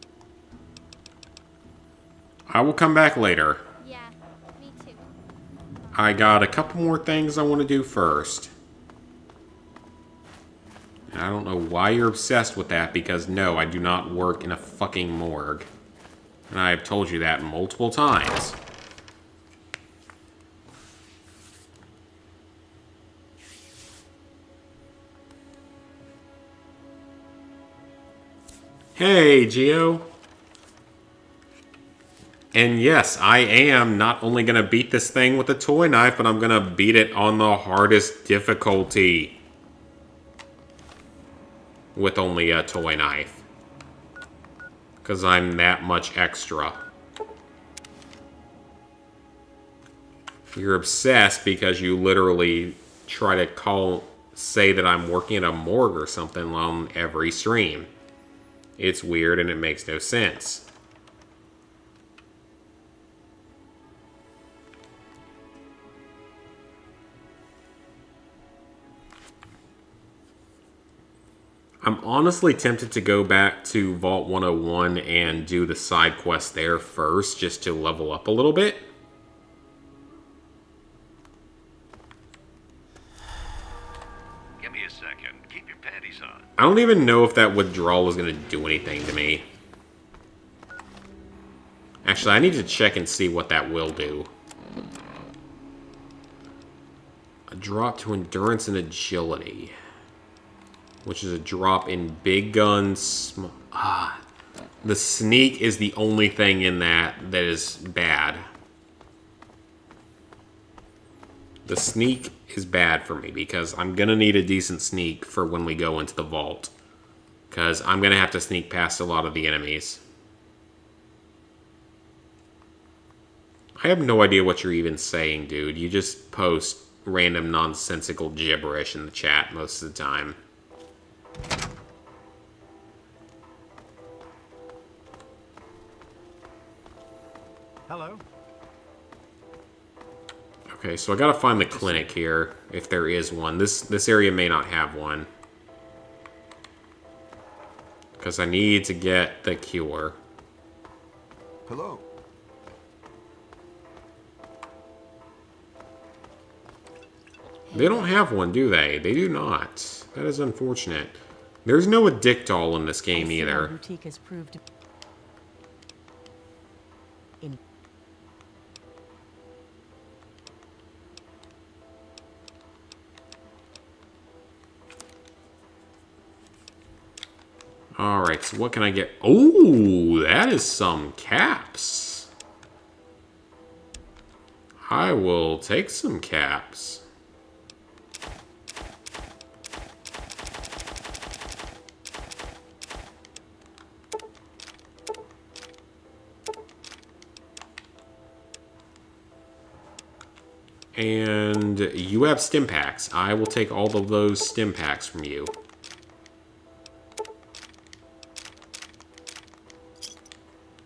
I will come back later. Yeah, me too. I got a couple more things I want to do first. And I don't know why you're obsessed with that, because no, I do not work in a fucking morgue. And I've told you that multiple times. Hey, Geo. And yes, I am not only going to beat this thing with a toy knife, but I'm going to beat it on the hardest difficulty. With only a toy knife. Because I'm that much extra. You're obsessed because you literally try to say that I'm working at a morgue or something on every stream. It's weird and it makes no sense. I'm honestly tempted to go back to Vault 101 and do the side quest there first, just to level up a little bit. Give me a second. Keep your panties on. I don't even know if that withdrawal is going to do anything to me. Actually, I need to check and see what that will do. A drop to endurance and agility. Which is a drop in big guns. The sneak is the only thing in that is bad. The sneak is bad for me because I'm going to need a decent sneak for when we go into the vault. Because I'm going to have to sneak past a lot of the enemies. I have no idea what you're even saying, dude. You just post random nonsensical gibberish in the chat most of the time. Hello. Okay, so I gotta find the clinic here, if there is one. This area may not have one. Because I need to get the cure. Hello. They don't have one, do they? They do not. That is unfortunate. There's no addictol in this game either. Boutique has proved in Alright, so what can I get? Oh, that is some caps. I will take some caps. And you have stim packs. I will take all of those stim packs from you.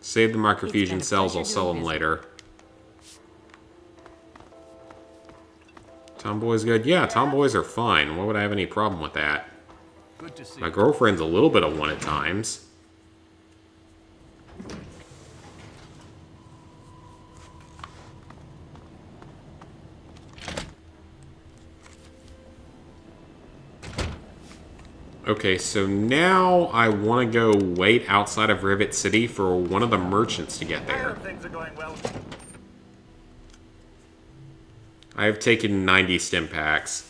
Save the microfusion cells, I'll sell them later. Tomboy's good? Yeah, tomboys are fine. Why would I have any problem with that? Good to see My girlfriend's a little bit of one at times. Okay, so now I want to go wait outside of Rivet City for one of the merchants to get there. Things are going well. I have taken 90 stim packs.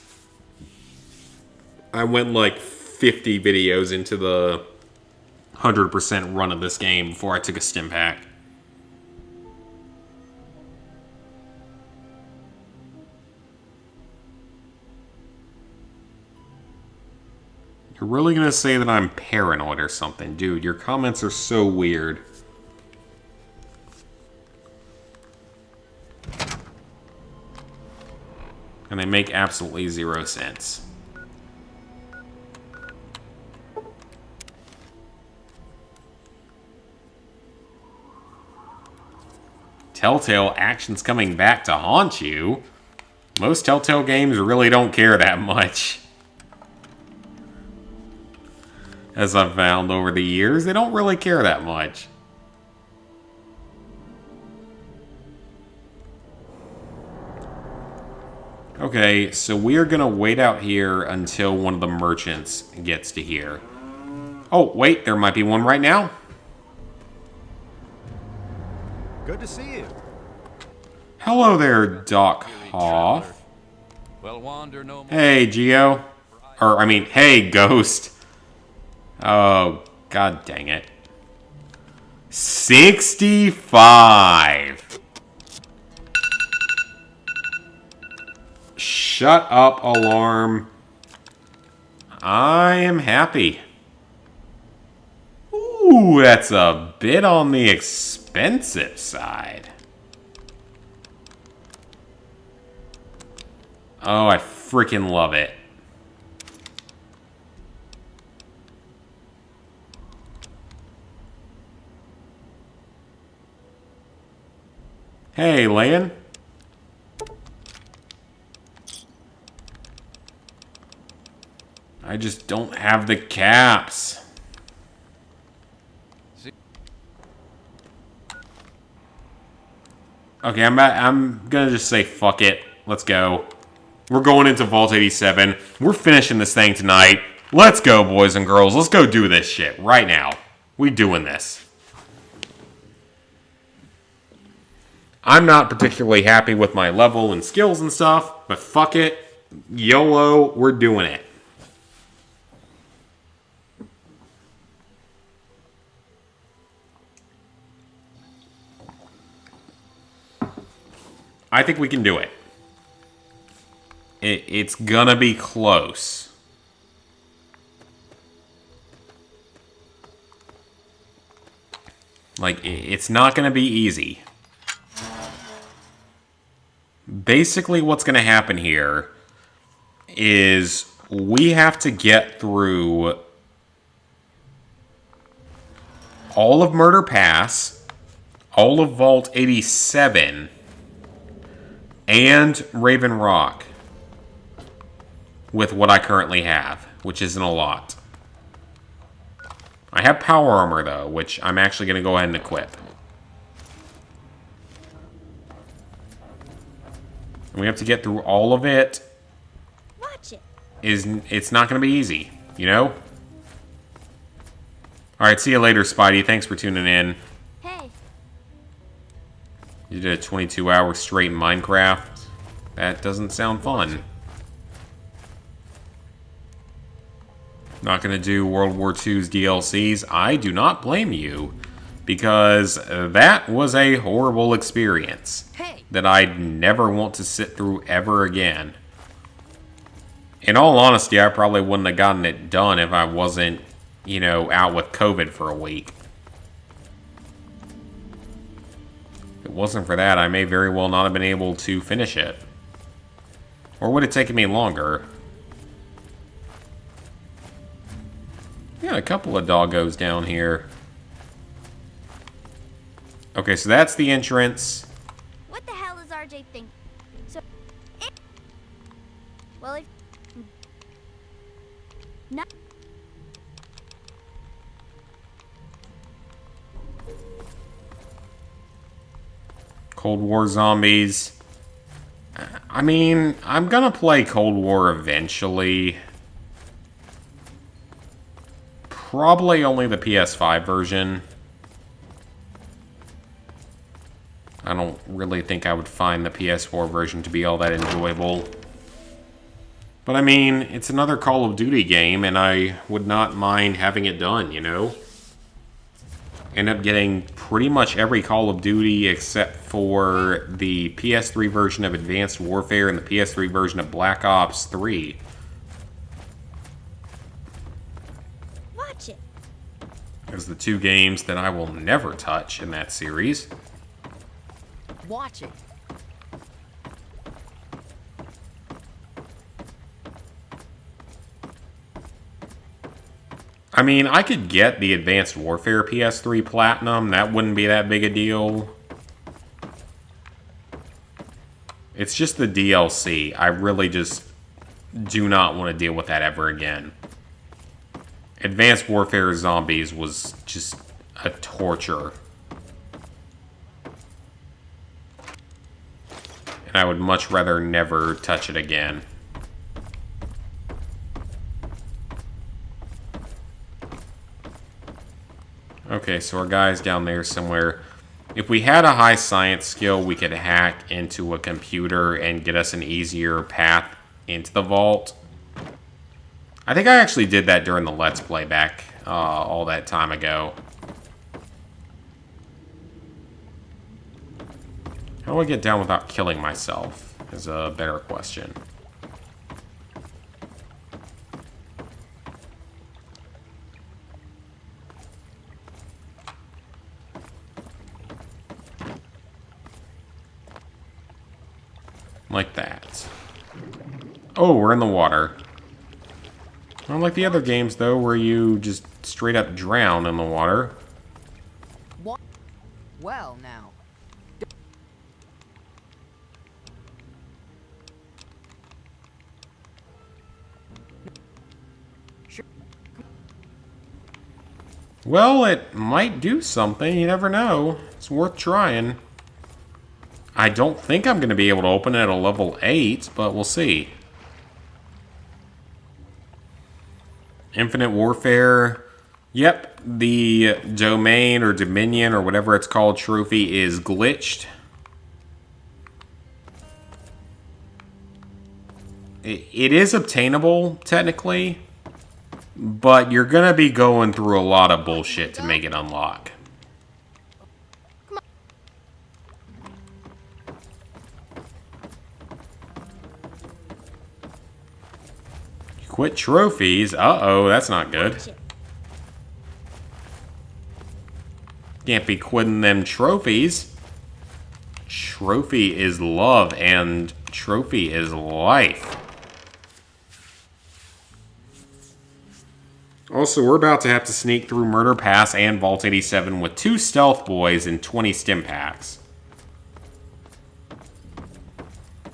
I went like 50 videos into the 100% run of this game before I took a stim pack. You're really gonna say that I'm paranoid or something? Dude, your comments are so weird. And they make absolutely zero sense. Telltale action's coming back to haunt you. Most Telltale games really don't care that much. As I've found over the years, they don't really care that much. Okay, so we are gonna wait out here until one of the merchants gets to here. Oh, wait, there might be one right now. Good to see you. Hello there, Doc Hoff. Well, wander no more. Hey, Geo. Or, I mean, hey, Ghost. Oh, god dang it. 65. Shut up, alarm. I am happy. Ooh, that's a bit on the expensive side. Oh, I freaking love it. Hey, Lan. I just don't have the caps. Okay, I'm gonna just say fuck it. Let's go. We're going into Vault 87. We're finishing this thing tonight. Let's go, boys and girls. Let's go do this shit right now. We doing this. I'm not particularly happy with my level and skills and stuff, but fuck it. YOLO, we're doing it. I think we can do it. It's gonna be close. Like, it's not gonna be easy. Basically, what's gonna happen here is we have to get through all of Murder Pass, all of Vault 87, and Raven Rock with what I currently have, which isn't a lot. I have power armor, though, which I'm actually going to go ahead and equip. And we have to get through all of it. Watch it. It's not going to be easy, you know? Alright, see you later, Spidey. Thanks for tuning in. Hey. You did a 22-hour straight Minecraft? That doesn't sound fun. Not going to do World War II's DLCs. I do not blame you, because that was a horrible experience that I'd never want to sit through ever again. In all honesty, I probably wouldn't have gotten it done if I wasn't, you know, out with COVID for a week. If it wasn't for that, I may very well not have been able to finish it. Or would it take me longer? Yeah, a couple of doggos down here. Okay, so that's the entrance. What the hell is RJ thinking? So, well, if not. Cold War zombies. I mean, I'm gonna play Cold War eventually. Probably only the PS5 version. I don't really think I would find the PS4 version to be all that enjoyable. But I mean, it's another Call of Duty game, and I would not mind having it done, you know? End up getting pretty much every Call of Duty except for the PS3 version of Advanced Warfare and the PS3 version of Black Ops 3. Watch it. As the two games that I will never touch in that series. Watch it. I mean, I could get the Advanced Warfare PS3 Platinum. That wouldn't be that big a deal. It's just the DLC. I really just do not want to deal with that ever again. Advanced Warfare Zombies was just a torture. And I would much rather never touch it again. Okay, so our guy's down there somewhere. If we had a high science skill, we could hack into a computer and get us an easier path into the vault. I think I actually did that during the Let's Play back all that time ago. How do I get down without killing myself is a better question. Like that. Oh, we're in the water. Not like the other games, though, where you just straight up drown in the water. What? Well, now. Well, it might do something. You never know. It's worth trying. I don't think I'm going to be able to open it at a level 8, but we'll see. Infinite Warfare. Yep, the domain or dominion or whatever it's called trophy is glitched. It is obtainable, technically, but you're going to be going through a lot of bullshit to make it unlock. Quit trophies. Uh-oh, that's not good. Can't be quitting them trophies. Trophy is love and trophy is life. Also, we're about to have to sneak through Murder Pass and Vault 87 with 2 Stealth Boys and 20 Stim Packs.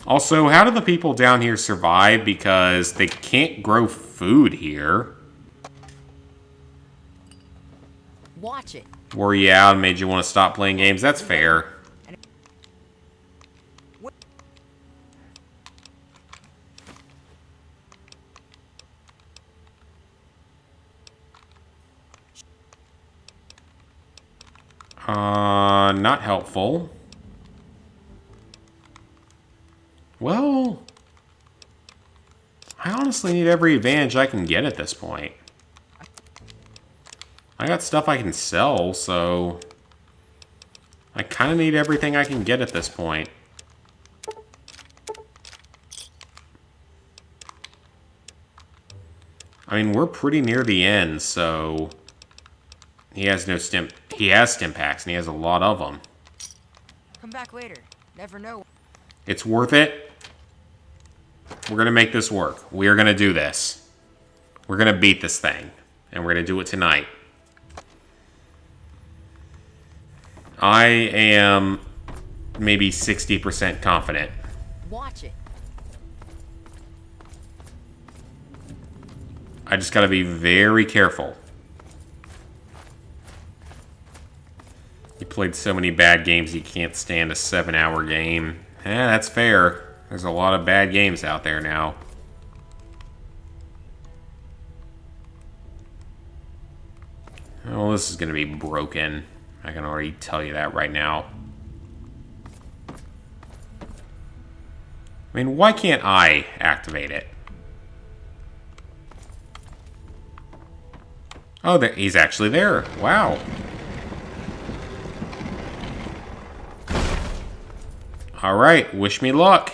Also, how do the people down here survive? Because they can't grow food here. Watch it. Wore you out and made you want to stop playing games? That's fair. Not helpful. Well, I honestly need every advantage I can get at this point. I got stuff I can sell, so I kind of need everything I can get at this point. I mean, we're pretty near the end, so he has stim packs, and he has a lot of them. Come back later. Never know. It's worth it. We're going to make this work. We are going to do this. We're going to beat this thing. And we're going to do it tonight. I am maybe 60% confident. Watch it. I just got to be very careful. You played so many bad games you can't stand a 7-hour game. That's fair. There's a lot of bad games out there now. Oh, this is going to be broken. I can already tell you that right now. I mean, why can't I activate it? Oh, he's actually there. Wow. Alright, wish me luck.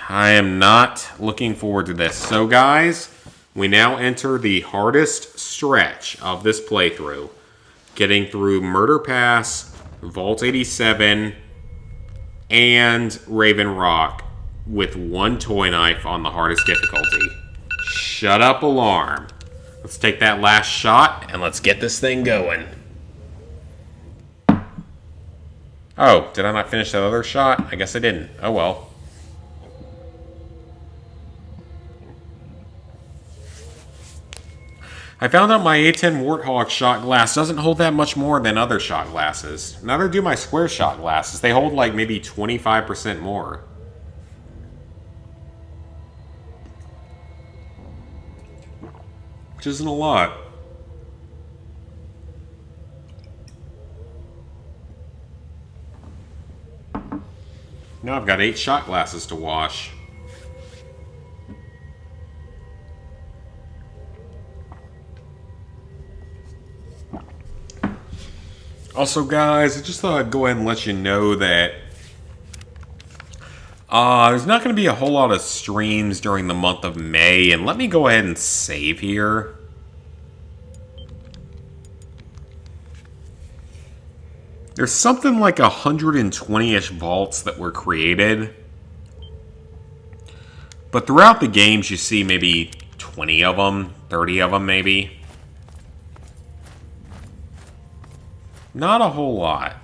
I am not looking forward to this. So guys, we now enter the hardest stretch of this playthrough. Getting through Murder Pass, Vault 87, and Raven Rock with 1 toy knife on the hardest difficulty. Shut up, alarm. Let's take that last shot and let's get this thing going. Oh, did I not finish that other shot? I guess I didn't. Oh well. I found out my A10 Warthog shot glass doesn't hold that much more than other shot glasses. Neither do my square shot glasses. They hold like maybe 25% more. Which isn't a lot. Now I've got 8 shot glasses to wash. Also, guys, I just thought I'd go ahead and let you know that there's not going to be a whole lot of streams during the month of May, and let me go ahead and save here. There's something like 120-ish vaults that were created, but throughout the games you see maybe 20 of them, 30 of them maybe. Not a whole lot.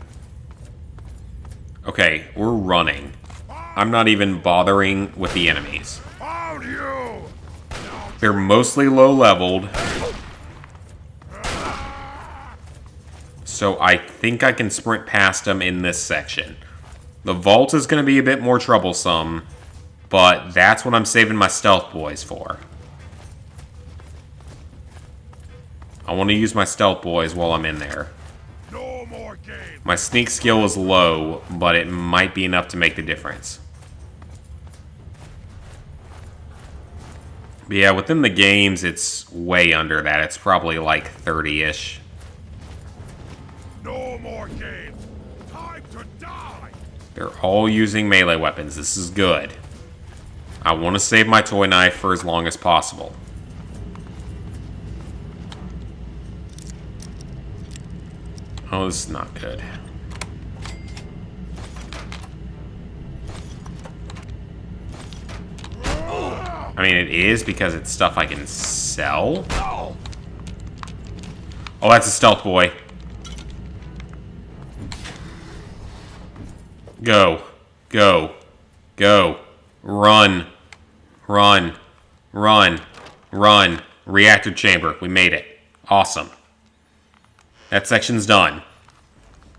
Okay, we're running. I'm not even bothering with the enemies. They're mostly low-leveled. So I think I can sprint past them in this section. The vault is going to be a bit more troublesome, but that's what I'm saving my stealth boys for. I want to use my stealth boys while I'm in there. My sneak skill is low, but it might be enough to make the difference. But yeah, within the games, it's way under that. It's probably like 30-ish. No more games. Time to die. They're all using melee weapons. This is good. I want to save my toy knife for as long as possible. Oh, this is not good. I mean, it is because it's stuff I can sell. Oh, that's a stealth boy. Go. Go. Go. Run. Run. Run. Run. Reactor chamber. We made it. Awesome. That section's done.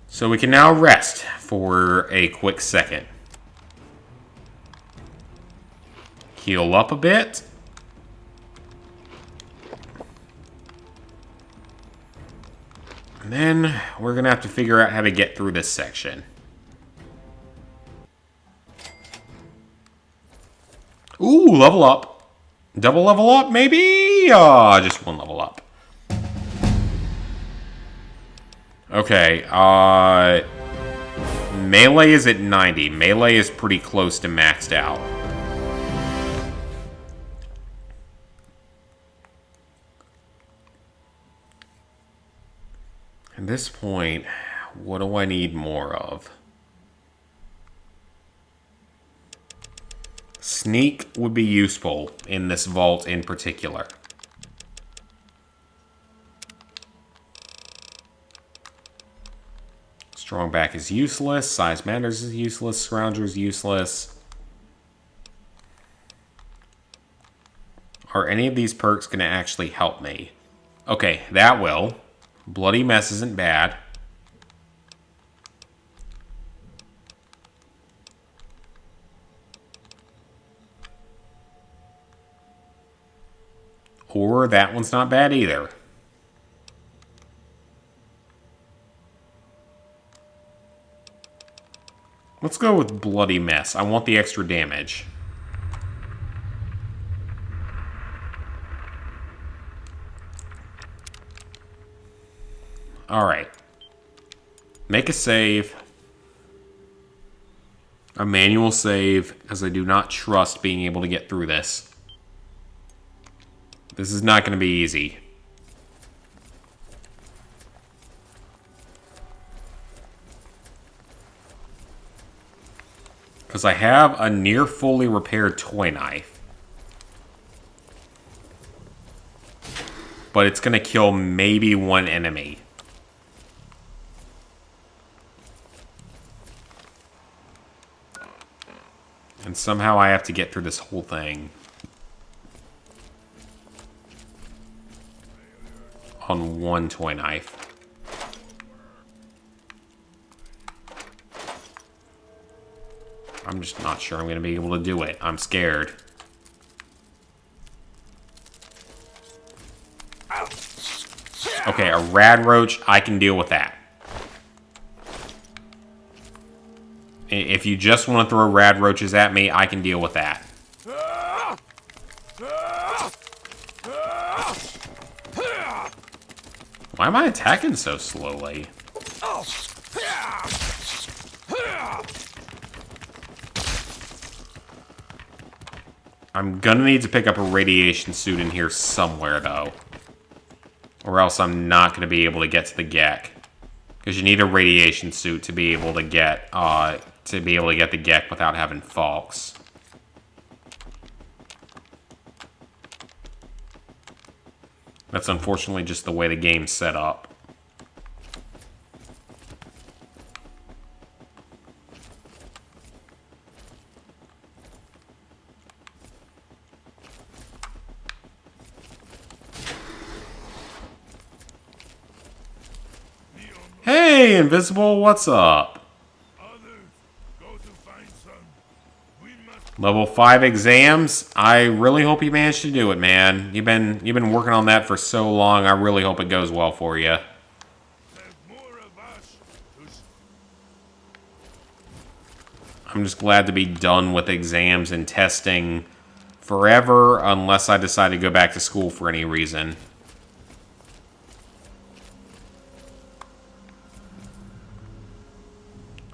So we can now rest for a quick second. Heal up a bit. And then we're going to have to figure out how to get through this section. Ooh, level up. Double level up, maybe? Just one level up. Okay, melee is at 90. Melee is pretty close to maxed out. At this point, what do I need more of? Sneak would be useful in this vault in particular. Strong back is useless. Size matters is useless. Scrounger is useless. Are any of these perks going to actually help me? Okay, that will. Bloody Mess isn't bad. Or that one's not bad either. Let's go with Bloody Mess. I want the extra damage. Alright. Make a save. A manual save, as I do not trust being able to get through this. This is not going to be easy. Because I have a near fully repaired toy knife. But it's going to kill maybe one enemy. And somehow I have to get through this whole thing. on one toy knife. I'm just not sure I'm going to be able to do it. I'm scared. Okay, a rad roach, I can deal with that. If you just want to throw rad roaches at me, I can deal with that. Why am I attacking so slowly? I'm gonna need to pick up a radiation suit in here somewhere, though. Or else I'm not gonna be able to get to the Gek. Because you need a radiation suit to be able to get the Gek without having Falks. That's unfortunately just the way the game's set up. Hey, Invisible, what's up? Level 5 exams? I really hope you managed to do it, man. You've been working on that for so long. I really hope it goes well for you. I'm just glad to be done with exams and testing forever, unless I decide to go back to school for any reason.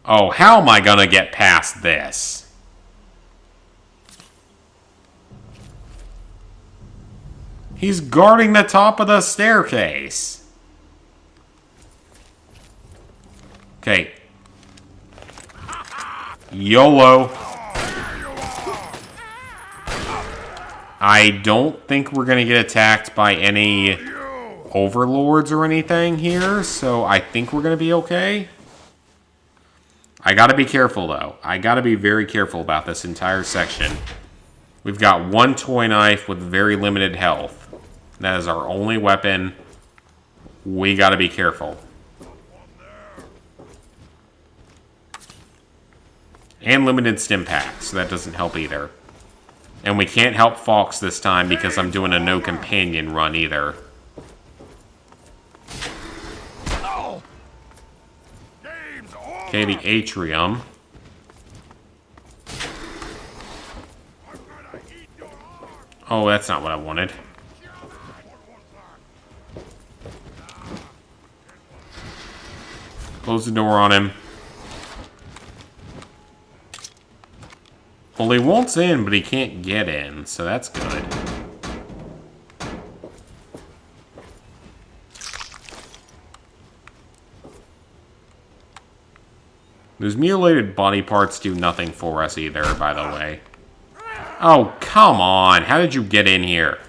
Oh, how am I gonna get past this? He's guarding the top of the staircase. Okay. YOLO. I don't think we're gonna get attacked by any overlords or anything here, so I think we're gonna be okay. I gotta be careful, though. I gotta be very careful about this entire section. We've got one toy knife with very limited health. That is our only weapon. We gotta be careful. And limited stim packs, so that doesn't help either. And we can't help Falks this time because I'm doing a no companion run either. Okay, the atrium. Oh, that's not what I wanted. Close the door on him. Well, he wants in, but he can't get in, so that's good. Those mutilated body parts do nothing for us either, by the way. Oh, come on. How did you get in here?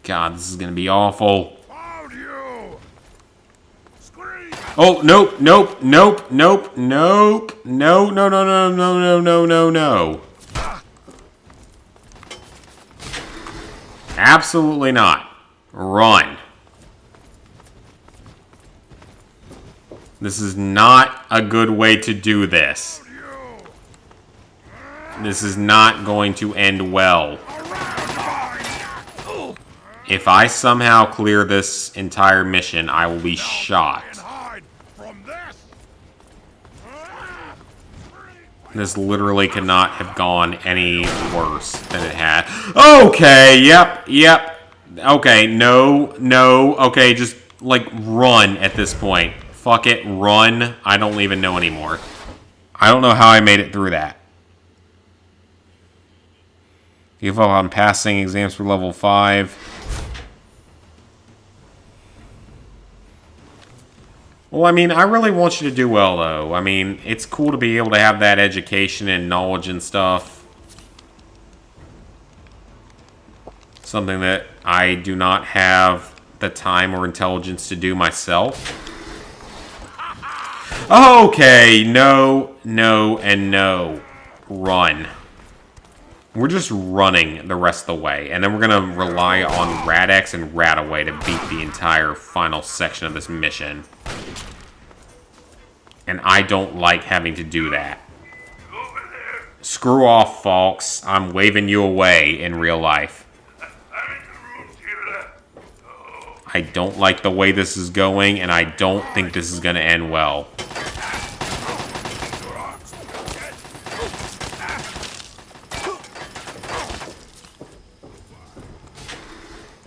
God, this is going to be awful. Oh, nope, nope, nope, nope, nope. No, no, no, no, no, no, no, no, no. Absolutely not. Run. This is not a good way to do this. This is not going to end well. If I somehow clear this entire mission, I will be shocked. This literally could not have gone any worse than it had. Okay, yep, yep. Okay, no, no. Okay, just, like, run at this point. Fuck it, run. I don't even know anymore. I don't know how I made it through that. Give up on passing exams for level 5. Well, I mean, I really want you to do well, though. I mean, it's cool to be able to have that education and knowledge and stuff. Something that I do not have the time or intelligence to do myself. Okay, no, no, and no. Run. We're just running the rest of the way, and then we're going to rely on Rad-X and Radaway to beat the entire final section of this mission. And I don't like having to do that. Screw off, folks. I'm waving you away in real life. I don't like the way this is going, and I don't think this is going to end well.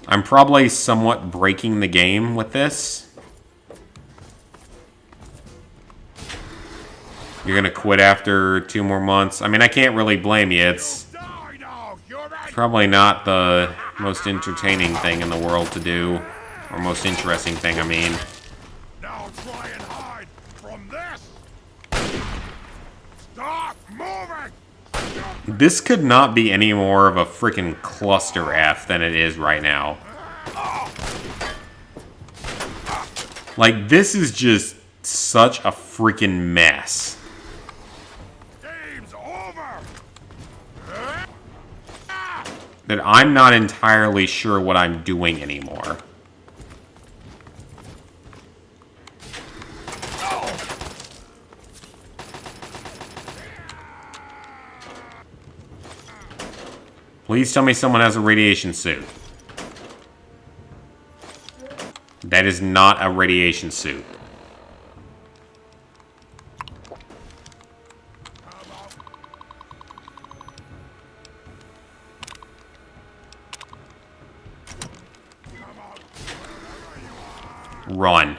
I'm probably somewhat breaking the game with this. You're gonna quit after 2 more months. I mean, I can't really blame you. It's probably not the most entertaining thing in the world to do. Or most interesting thing, I mean. Now try and hide from this. Stop moving. This could not be any more of a freaking cluster F than it is right now. Like, this is just such a freaking mess. Game's over. That I'm not entirely sure what I'm doing anymore. Please tell me someone has a radiation suit. That is not a radiation suit. Run.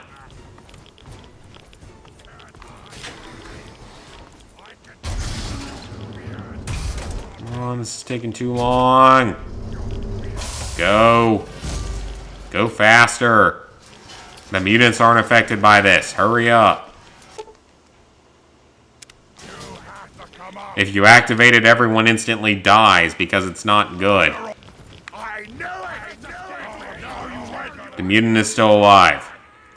Oh, this is taking too long. Go. Go faster. The mutants aren't affected by this. Hurry up. If you activate it, everyone instantly dies because it's not good. The mutant is still alive.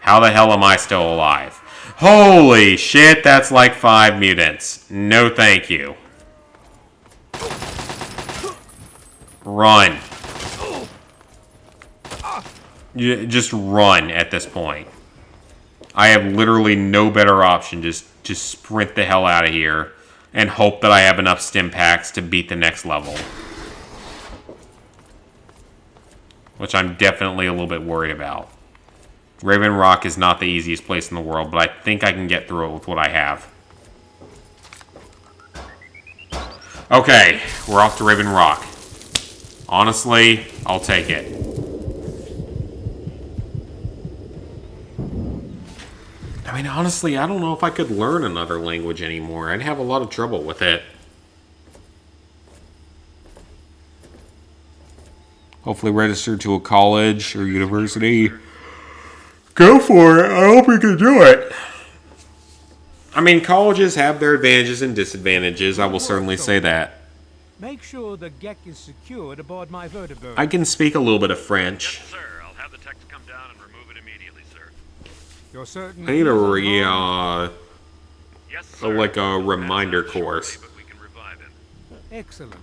How the hell am I still alive? Holy shit, that's like 5 mutants. No thank you. Run. You just run at this point. I have literally no better option. Just sprint the hell out of here and hope that I have enough stim packs to beat the next level. Which I'm definitely a little bit worried about. Raven Rock is not the easiest place in the world, but I think I can get through it with what I have. Okay, we're off to Raven Rock. Honestly, I'll take it. I mean, honestly, I don't know if I could learn another language anymore. I'd have a lot of trouble with it. Hopefully register to a college or university. Go for it. I hope you can do it. I mean, colleges have their advantages and disadvantages. I will certainly say that. Make sure the Gek is secured aboard my vertibird. I can speak a little bit of French. Yes, sir. I'll have the techs come down and remove it immediately, sir. You're certain? I need Yes, sir. like a reminder course. But we can revive him. Excellent.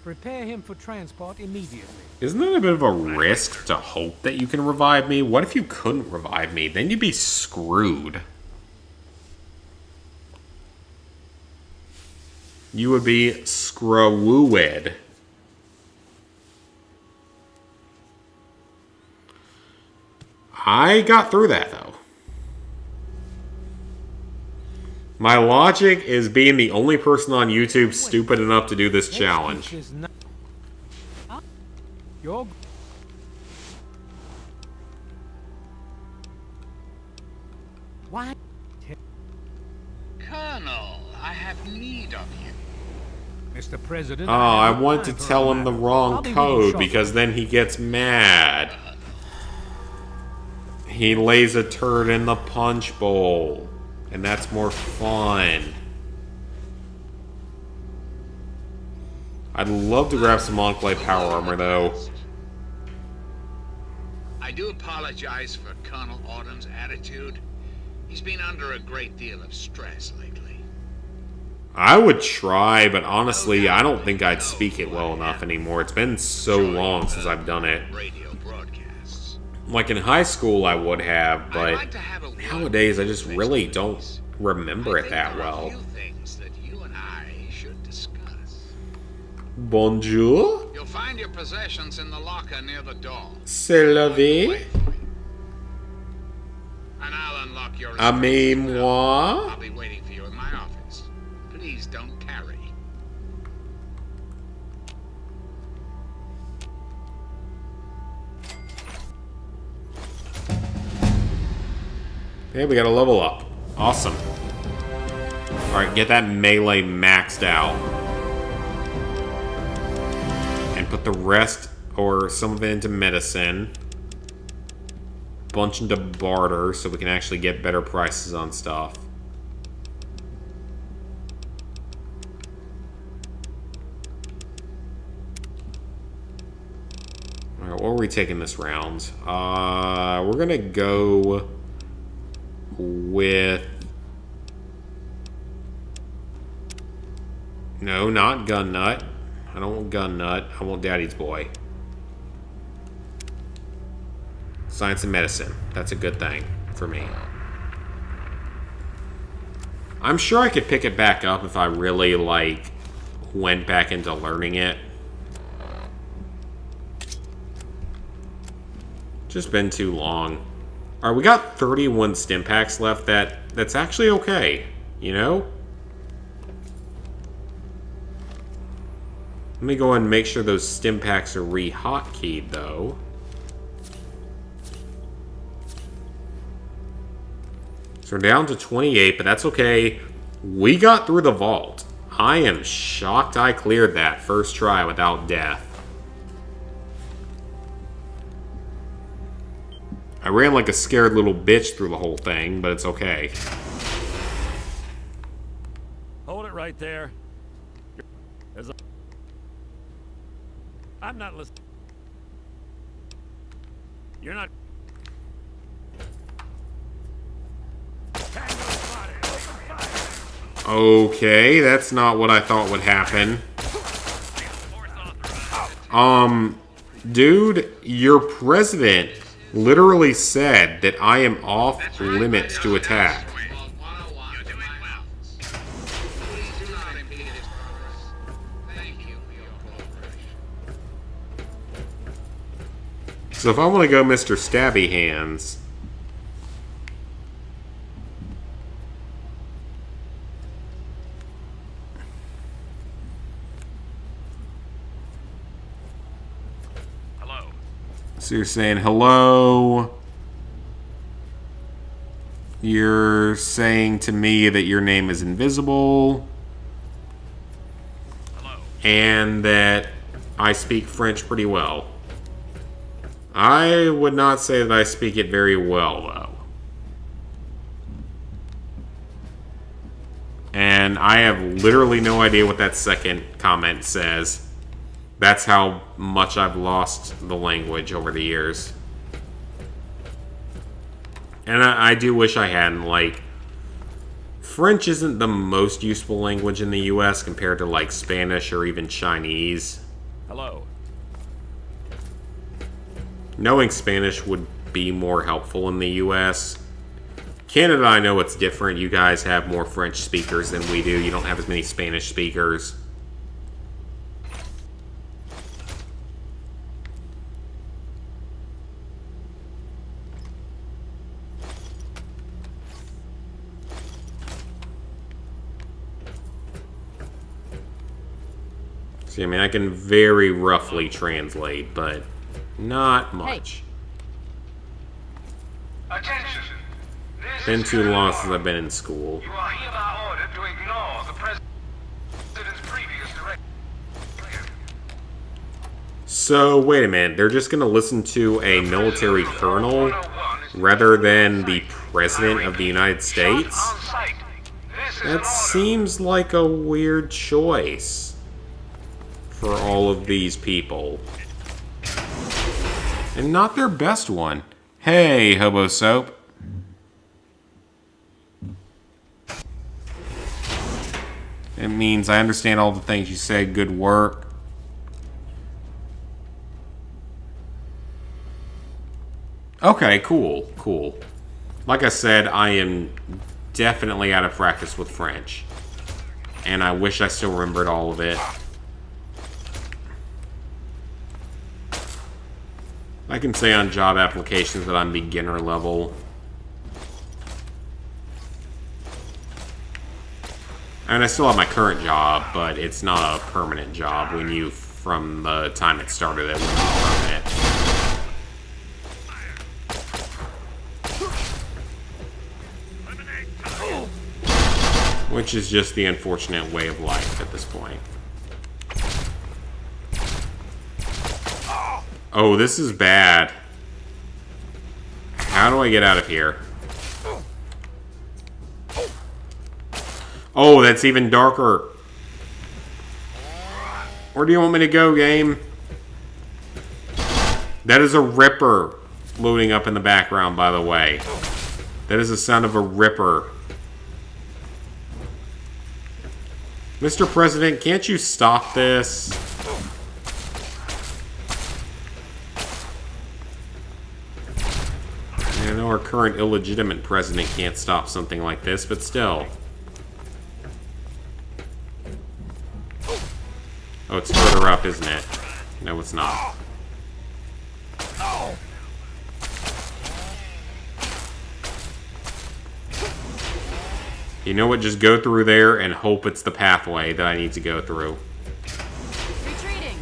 Prepare him for transport immediately. Isn't that a bit of a risk to hope that you can revive me? What if you couldn't revive me? Then you'd be screwed. You would be screwed. I got through that, though. My logic is being the only person on YouTube stupid enough to do this challenge. What? Colonel, I have need of you. Mr. President. Oh, I want to tell him the wrong code because then he gets mad. He lays a turd in the punch bowl. And that's more fun. I'd love to grab some Enclave power armor, though. I do apologize for Colonel Autumn's attitude. He's been under a great deal of stress lately. I would try, but honestly, I don't think I'd speak it well enough anymore. It's been so long since I've done it. Radio broadcasts. Like in high school, I would have, but nowadays I just really don't remember it that well. Things that you and I should discuss. Bonjour. You'll find your possessions in the locker near the door. C'est la vie. And I'll unlock your Amez-moi. I'll be waiting for you in my office. Please don't tarry. Hey, we got a level up. Awesome. Alright, get that melee maxed out. And put the rest, or some of it, into medicine. Bunch into barter, so we can actually get better prices on stuff. Alright, what are we taking this round? We're gonna go with... No, not Gun Nut. I don't want Gun Nut. I want Daddy's Boy. Science and medicine. That's a good thing for me. I'm sure I could pick it back up if I really, like, went back into learning it. Just been too long. Alright, we got 31 stim packs left. That's actually okay, you know? Let me go ahead and make sure those stim packs are re-hotkeyed, though. So we're down to 28, but that's okay. We got through the vault. I am shocked I cleared that first try without death. I ran like a scared little bitch through the whole thing, but it's okay. Hold it right there. I'm not listening. You're not. Okay, that's not what I thought would happen. Dude, your president literally said that I am off limits to attack. So if I want to go Mr. Stabby Hands... Hello. So you're saying hello. You're saying to me that your name is invisible. Hello. And that I speak French pretty well. I would not say that I speak it very well, though. And I have literally no idea what that second comment says. That's how much I've lost the language over the years. And I do wish I hadn't, like... French isn't the most useful language in the US compared to, like, Spanish or even Chinese. Hello. Knowing Spanish would be more helpful in the US. Canada, I know it's different. You guys have more French speakers than we do. You don't have as many Spanish speakers. See, I mean, I can very roughly translate, but not much. Attention. Been too long since I've been in school. You are hereby ordered to ignore the President's previous directive. So, wait a minute. They're just going to listen to a military colonel rather than the President of the United States? That seems like a weird choice for all of these people. And not their best one. Hey, Hobo Soap. It means I understand all the things you said. Good work. Okay, cool. Cool. Like I said, I am definitely out of practice with French. And I wish I still remembered all of it. I can say on job applications that I'm beginner level. I mean, I still have my current job, but it's not a permanent job when you, from the time it started, it wouldn't be permanent. Which is just the unfortunate way of life at this point. Oh, this is bad. How do I get out of here? Oh, that's even darker. Where do you want me to go, game? That is a ripper loading up in the background, by the way. That is the sound of a ripper. Mr. President, can't you stop this? I know our current illegitimate president can't stop something like this, but still. Oh, it's further up, isn't it? No, it's not. You know what? Just go through there and hope it's the pathway that I need to go through. Retreating.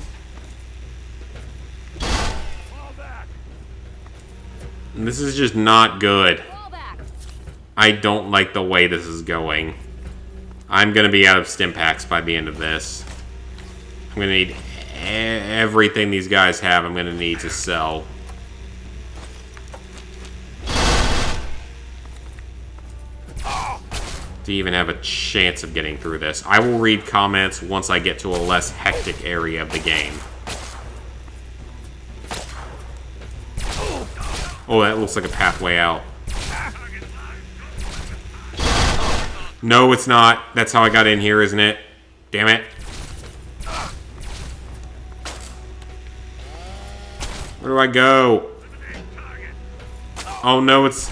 And this is just not good. I don't like the way this is going. I'm going to be out of stim packs by the end of this. I'm going to need everything these guys have. I'm going to need to sell. To even have a chance of getting through this. I will read comments once I get to a less hectic area of the game. Oh, that looks like a pathway out. No, it's not. That's how I got in here, isn't it? Damn it. Where do I go? Oh no, it's...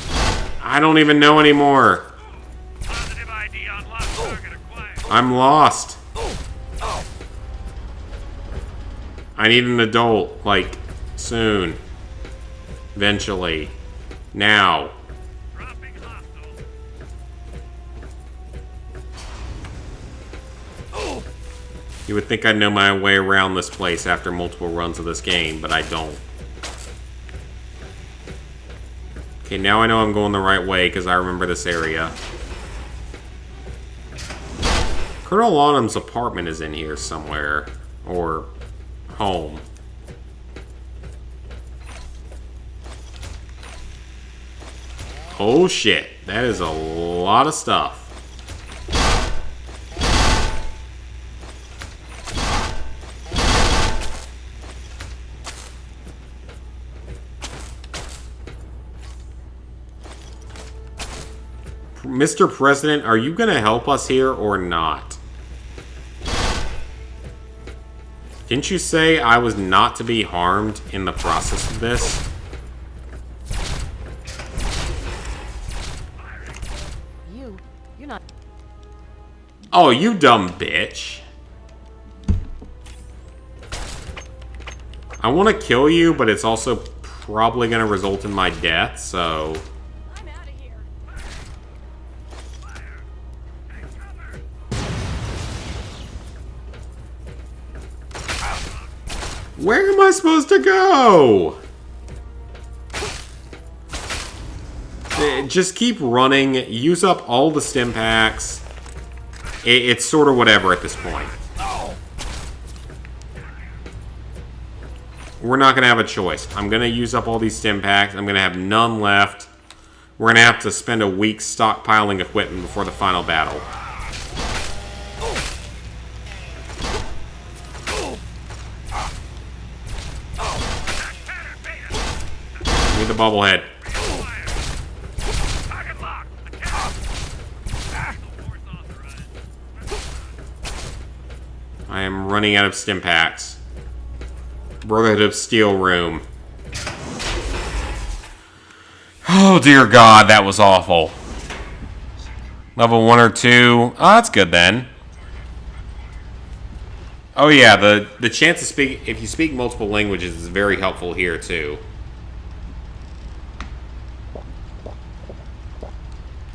I don't even know anymore. I'm lost. I need an adult, like, soon. Eventually. Now. You would think I'd know my way around this place after multiple runs of this game, but I don't. Okay, now I know I'm going the right way because I remember this area. Colonel Autumn's apartment is in here somewhere. Or home. Oh shit, that is a lot of stuff. Mr. President, are you gonna help us here or not? Didn't you say I was not to be harmed in the process of this? You're not... Oh, you dumb bitch. I want to kill you, but it's also probably going to result in my death, so... I'm out of here. Where am I supposed to go? Just keep running. Use up all the stim packs. It's sort of whatever at this point. We're not going to have a choice. I'm going to use up all these stim packs. I'm going to have none left. We're going to have to spend a week stockpiling equipment before the final battle. Need the bobblehead. I am running out of stim packs. Brotherhood of Steel room. Oh dear God, that was awful. Level 1 or 2. Oh, that's good then. Oh yeah, the chance to speak, if you speak multiple languages, is very helpful here too.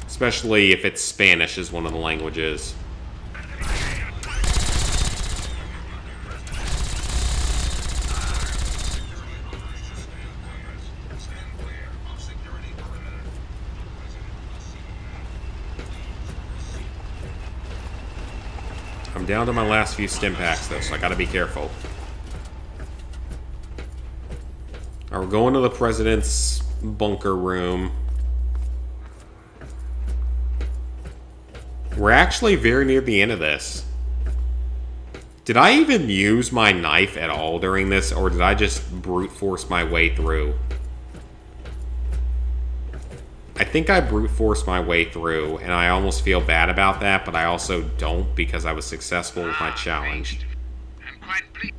Especially if it's Spanish as one of the languages. I'm down to my last few stim packs though, so I gotta be careful. Alright, we're going to the President's bunker room. We're actually very near the end of this. Did I even use my knife at all during this, or did I just brute force my way through? I think I brute forced my way through, and I almost feel bad about that, but I also don't because I was successful with my challenge. I'm quite pleased.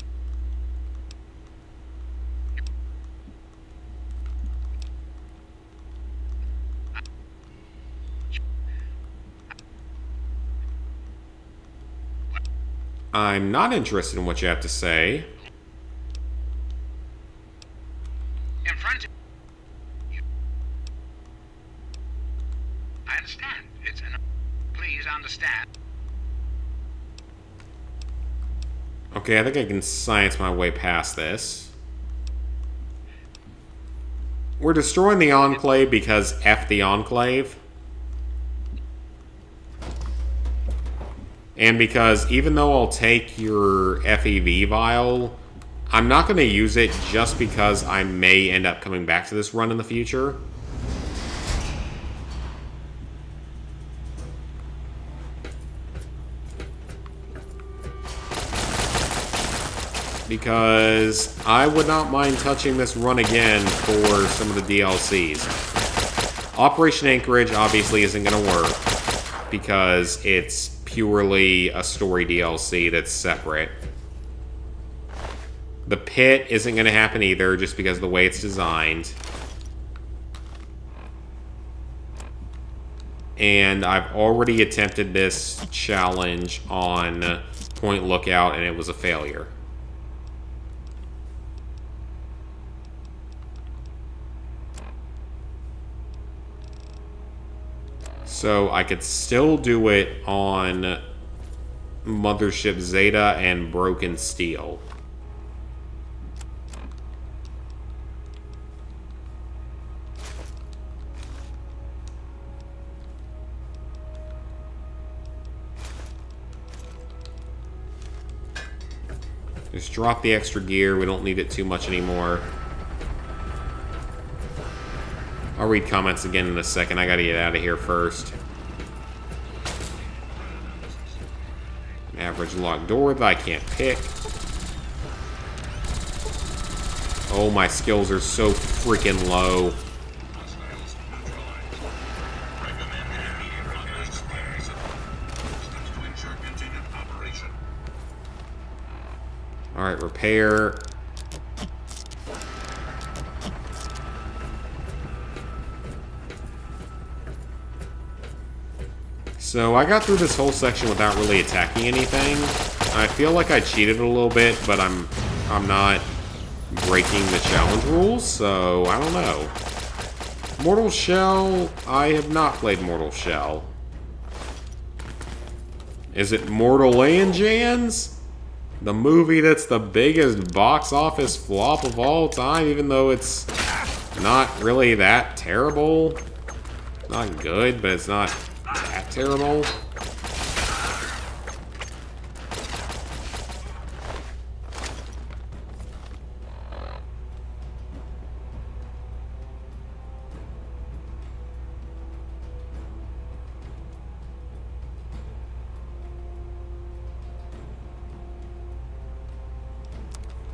I'm not interested in what you have to say. In front of you. I understand. It's an... Please understand. Okay, I think I can science my way past this. We're destroying the Enclave because F the Enclave. And because even though I'll take your FEV vial, I'm not going to use it just because I may end up coming back to this run in the future. Because I would not mind touching this run again for some of the DLCs. Operation Anchorage obviously isn't going to work because it's purely a story DLC that's separate. The pit isn't going to happen either, just because of the way it's designed. And I've already attempted this challenge on Point Lookout, and it was a failure. So I could still do it on Mothership Zeta and Broken Steel. Just drop the extra gear. We don't need it too much anymore. I'll read comments again in a second. I gotta get out of here first. An average locked door that I can't pick. Oh, my skills are so freaking low. Alright, repair. So I got through this whole section without really attacking anything. I feel like I cheated a little bit, but I'm not breaking the challenge rules, so I don't know. Mortal Shell, I have not played Mortal Shell. Is it Mortal Engines? The movie that's the biggest box office flop of all time, even though it's not really that terrible. Not good, but it's not that terrible.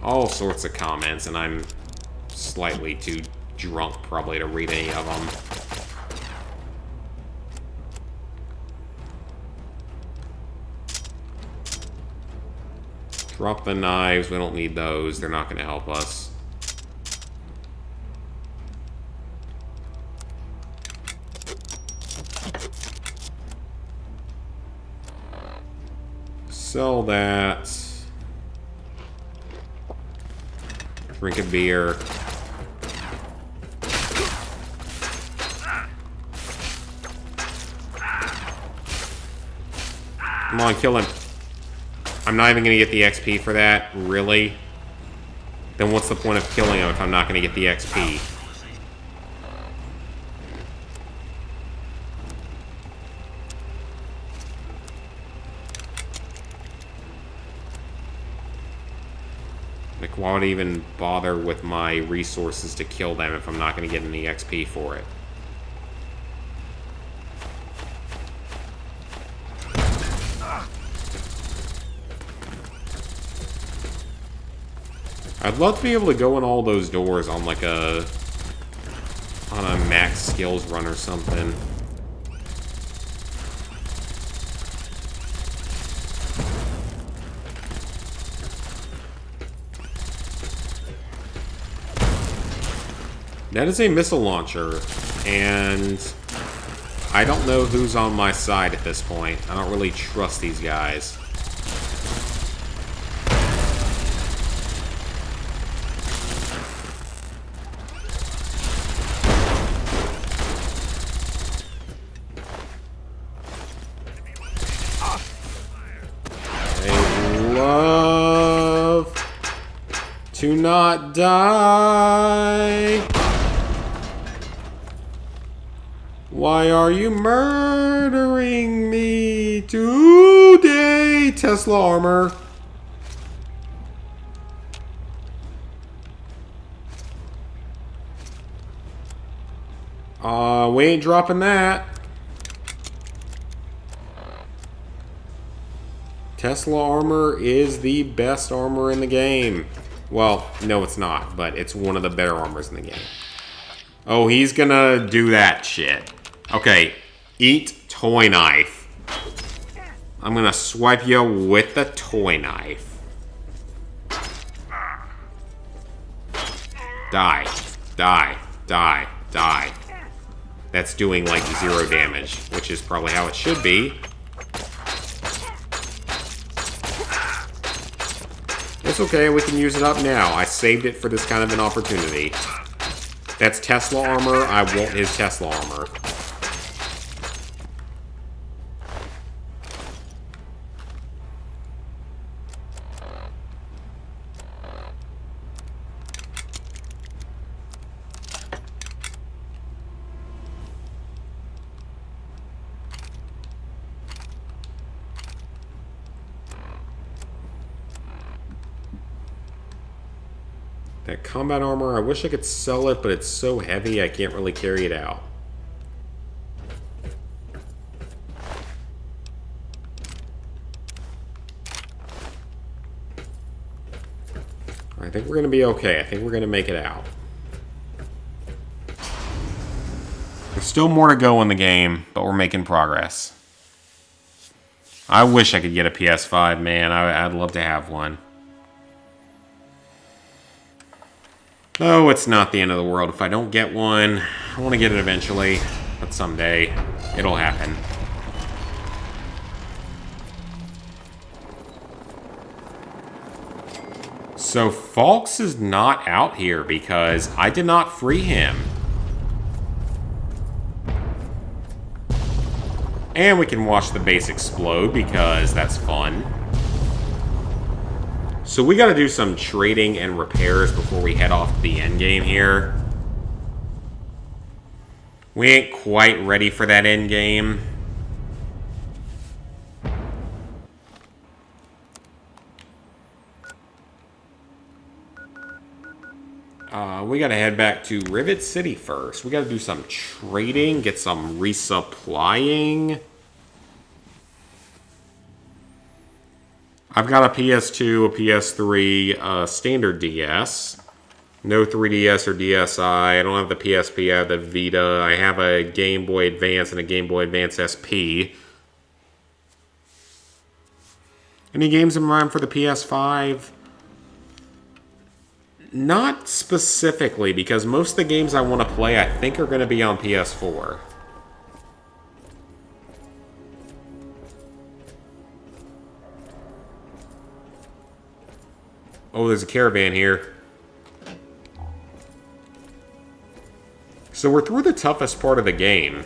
All sorts of comments, and I'm slightly too drunk probably to read any of them. Drop the knives. We don't need those. They're not going to help us. Sell that. Drink a beer. Come on, kill him. I'm not even going to get the XP for that. Really? Then what's the point of killing him if I'm not going to get the XP? Like, why would I even bother with my resources to kill them if I'm not going to get any XP for it? I'd love to be able to go in all those doors on like a max skills run or something. That is a missile launcher, and I don't know who's on my side at this point. I don't really trust these guys. To not die. Why are you murdering me today, Tesla armor? We ain't dropping that. Tesla armor is the best armor in the game. Well, no it's not, but it's one of the better armors in the game. Oh, he's gonna do that shit. Okay, eat toy knife. I'm gonna swipe you with the toy knife. Die. Die. Die. Die. That's doing like 0 damage, which is probably how it should be. It's okay, we can use it up now. I saved it for this kind of an opportunity. That's Tesla armor. I want his Tesla armor. That combat armor, I wish I could sell it, but it's so heavy I can't really carry it out. I think we're going to be okay. I think we're going to make it out. There's still more to go in the game, but we're making progress. I wish I could get a PS5, man. I'd love to have one. Oh, it's not the end of the world if I don't get one. I want to get it eventually, but someday it'll happen. So Fawkes is not out here because I did not free him. And we can watch the base explode because that's fun. So we got to do some trading and repairs before we head off to the end game here. We ain't quite ready for that end game. We got to head back to Rivet City first. We got to do some trading, get some resupplying. I've got a PS2, a PS3, standard DS. No 3DS or DSi. I don't have the PSP, I have the Vita. I have a Game Boy Advance and a Game Boy Advance SP. Any games in mind for the PS5? Not specifically, because most of the games I want to play I think are going to be on PS4. Oh, there's a caravan here. So we're through the toughest part of the game.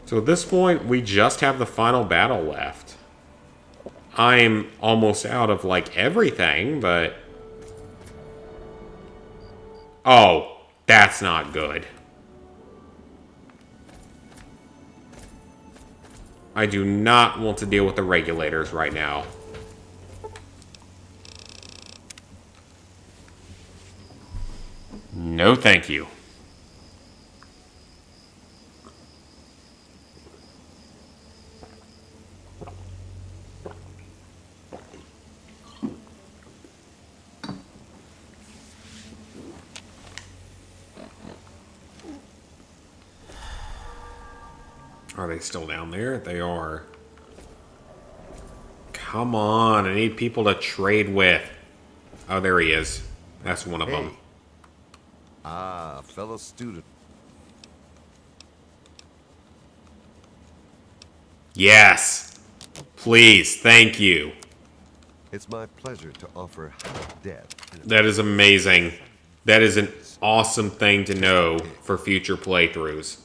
So at this point, we just have the final battle left. I'm almost out of, like, everything, but... Oh, that's not good. I do not want to deal with the regulators right now. No, thank you. Are they still down there? They are. Come on, I need people to trade with. Oh, there he is. That's one of them. Ah, fellow student. Yes! Please, thank you. It's my pleasure to offer death. That is amazing. That is an awesome thing to know for future playthroughs.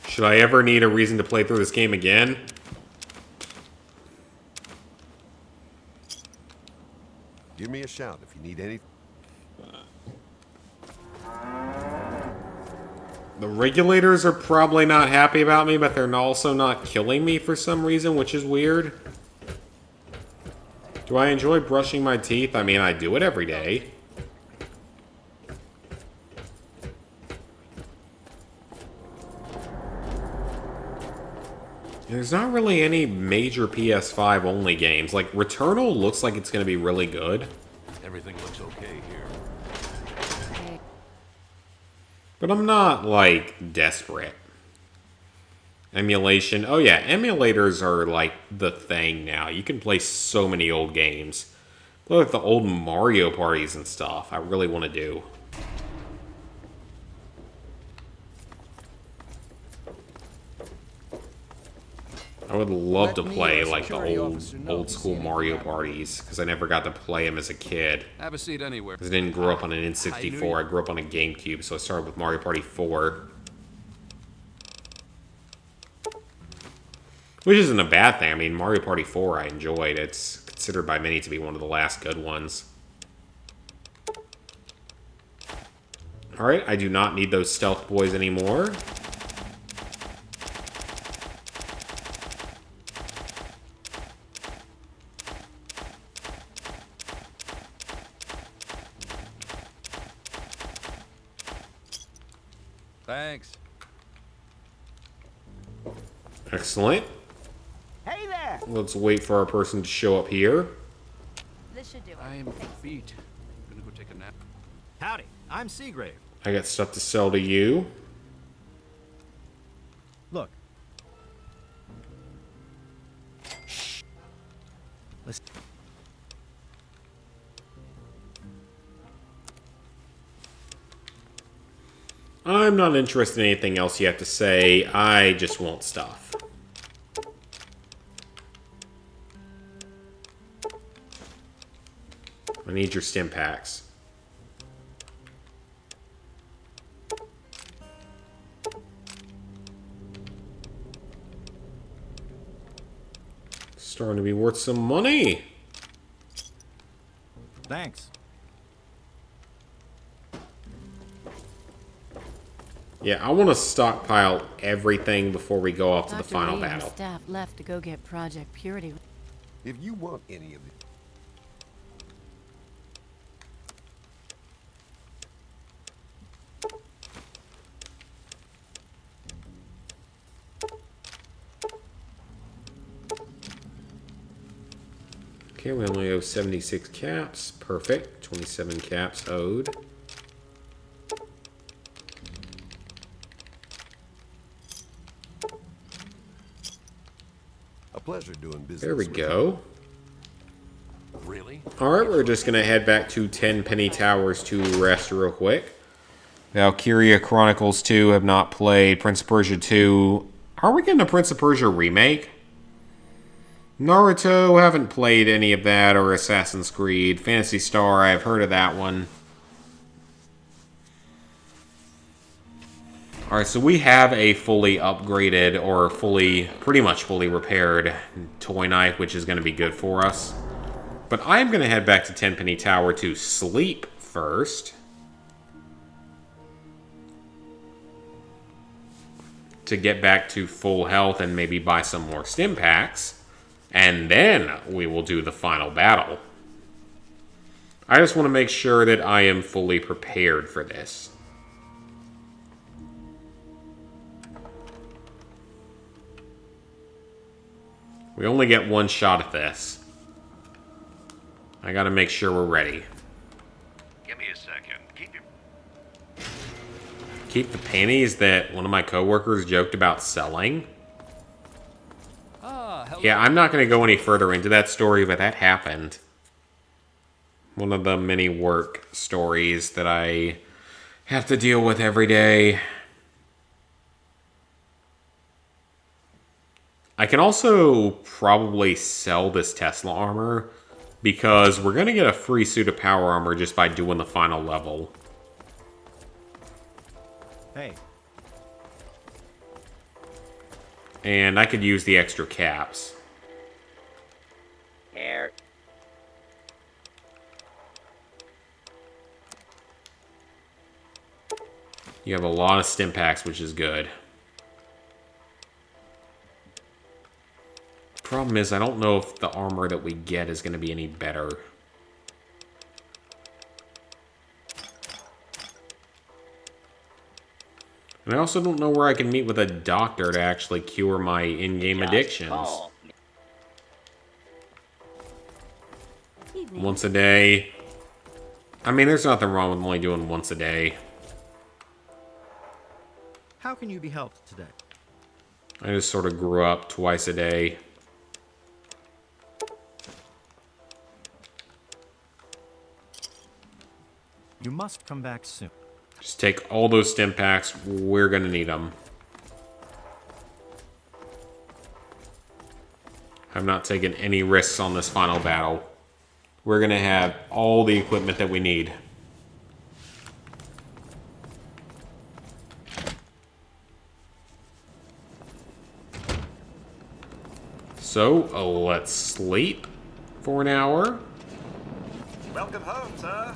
Should I ever need a reason to play through this game again? Give me a shout if you need anything. The regulators are probably not happy about me, but they're also not killing me for some reason, which is weird. Do I enjoy brushing my teeth? I mean, I do it every day. There's not really any major PS5 only games. Like, Returnal looks like it's going to be really good. Everything looks okay here. But I'm not, like, desperate. Emulation. Oh yeah, emulators are, like, the thing now. You can play so many old games. Play, like, the old Mario parties and stuff. I really want to do. I would love to play, like, the old school Mario parties, because I never got to play them as a kid. Have a seat anywhere. Because I didn't grow up on an N64, I grew up on a GameCube, so I started with Mario Party 4. Which isn't a bad thing. I mean, Mario Party 4 I enjoyed. It's considered by many to be one of the last good ones. Alright, I do not need those stealth boys anymore. Thanks. Excellent. Hey there! Let's wait for our person to show up here. This should do it. I'm beat. I'm gonna go take a nap. Howdy, I'm Seagrave. I got stuff to sell to you. Look. Let's... I'm not interested in anything else you have to say. I just want stuff. I need your stim packs. Starting to be worth some money. Thanks. Yeah, I want to stockpile everything before we go off to the final Ray and battle. Staff left to go get Project Purity. If you want any of it. Okay, we only owe 76 caps. Perfect. 27 caps owed. pleasure doing business. There we with go. Really? Alright, we're just going to head back to Tenpenny Towers to rest real quick. Valkyria Chronicles 2 have not played. Prince of Persia 2. Are we getting a Prince of Persia remake? Naruto, haven't played any of that, or Assassin's Creed. Phantasy Star, I've heard of that one. Alright, so we have a fully upgraded, or pretty much fully repaired toy knife, which is going to be good for us. But I'm going to head back to Tenpenny Tower to sleep first. To get back to full health and maybe buy some more stim packs. And then we will do the final battle. I just want to make sure that I am fully prepared for this. We only get one shot at this. I gotta make sure we're ready. Give me a second. Keep the panties that one of my coworkers joked about selling. Yeah, I'm not going to go any further into that story, but that happened. One of the many work stories that I have to deal with every day. I can also probably sell this Tesla armor, because we're going to get a free suit of power armor just by doing the final level. Hey. And I could use the extra caps. Here. You have a lot of stim packs, which is good. Problem is, I don't know if the armor that we get is going to be any better. And I also don't know where I can meet with a doctor to actually cure my in-game addictions. Once a day. I mean, there's nothing wrong with only doing once a day. How can you be helped today? I just sort of grew up twice a day. You must come back soon. Just take all those stim packs. We're going to need them. I'm not taking any risks on this final battle. We're going to have all the equipment that we need. So, let's sleep for an hour. Welcome home, sir.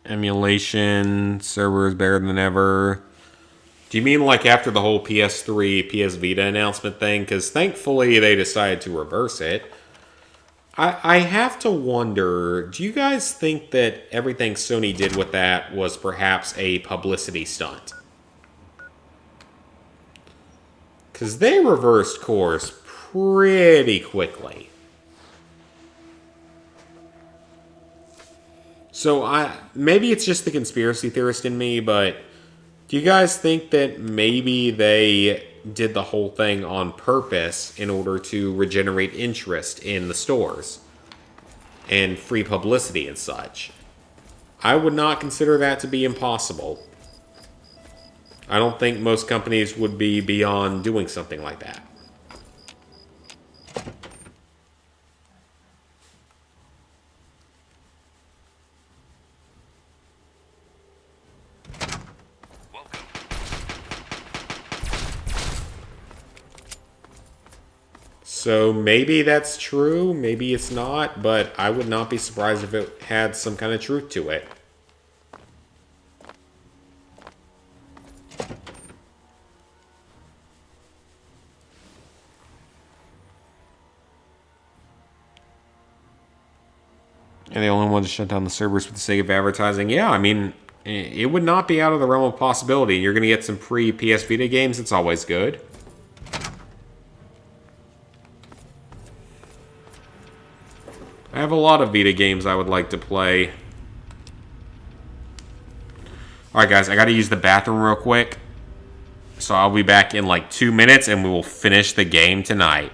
Emulation, server is better than ever. Do you mean like after the whole PS3, PS Vita announcement thing? Because thankfully they decided to reverse it. I have to wonder, do you guys think that everything Sony did with that was perhaps a publicity stunt? Because they reversed course pretty quickly. So maybe it's just the conspiracy theorist in me, but do you guys think that maybe they did the whole thing on purpose in order to regenerate interest in the stores and free publicity and such? I would not consider that to be impossible. I don't think most companies would be beyond doing something like that. So maybe that's true, maybe it's not, but I would not be surprised if it had some kind of truth to it. And they only wanted to shut down the servers for the sake of advertising. Yeah, I mean, it would not be out of the realm of possibility. You're going to get some pre-PS Vita games, it's always good. I have a lot of Vita games I would like to play. Alright guys, I gotta use the bathroom real quick. So I'll be back in like 2 minutes and we will finish the game tonight.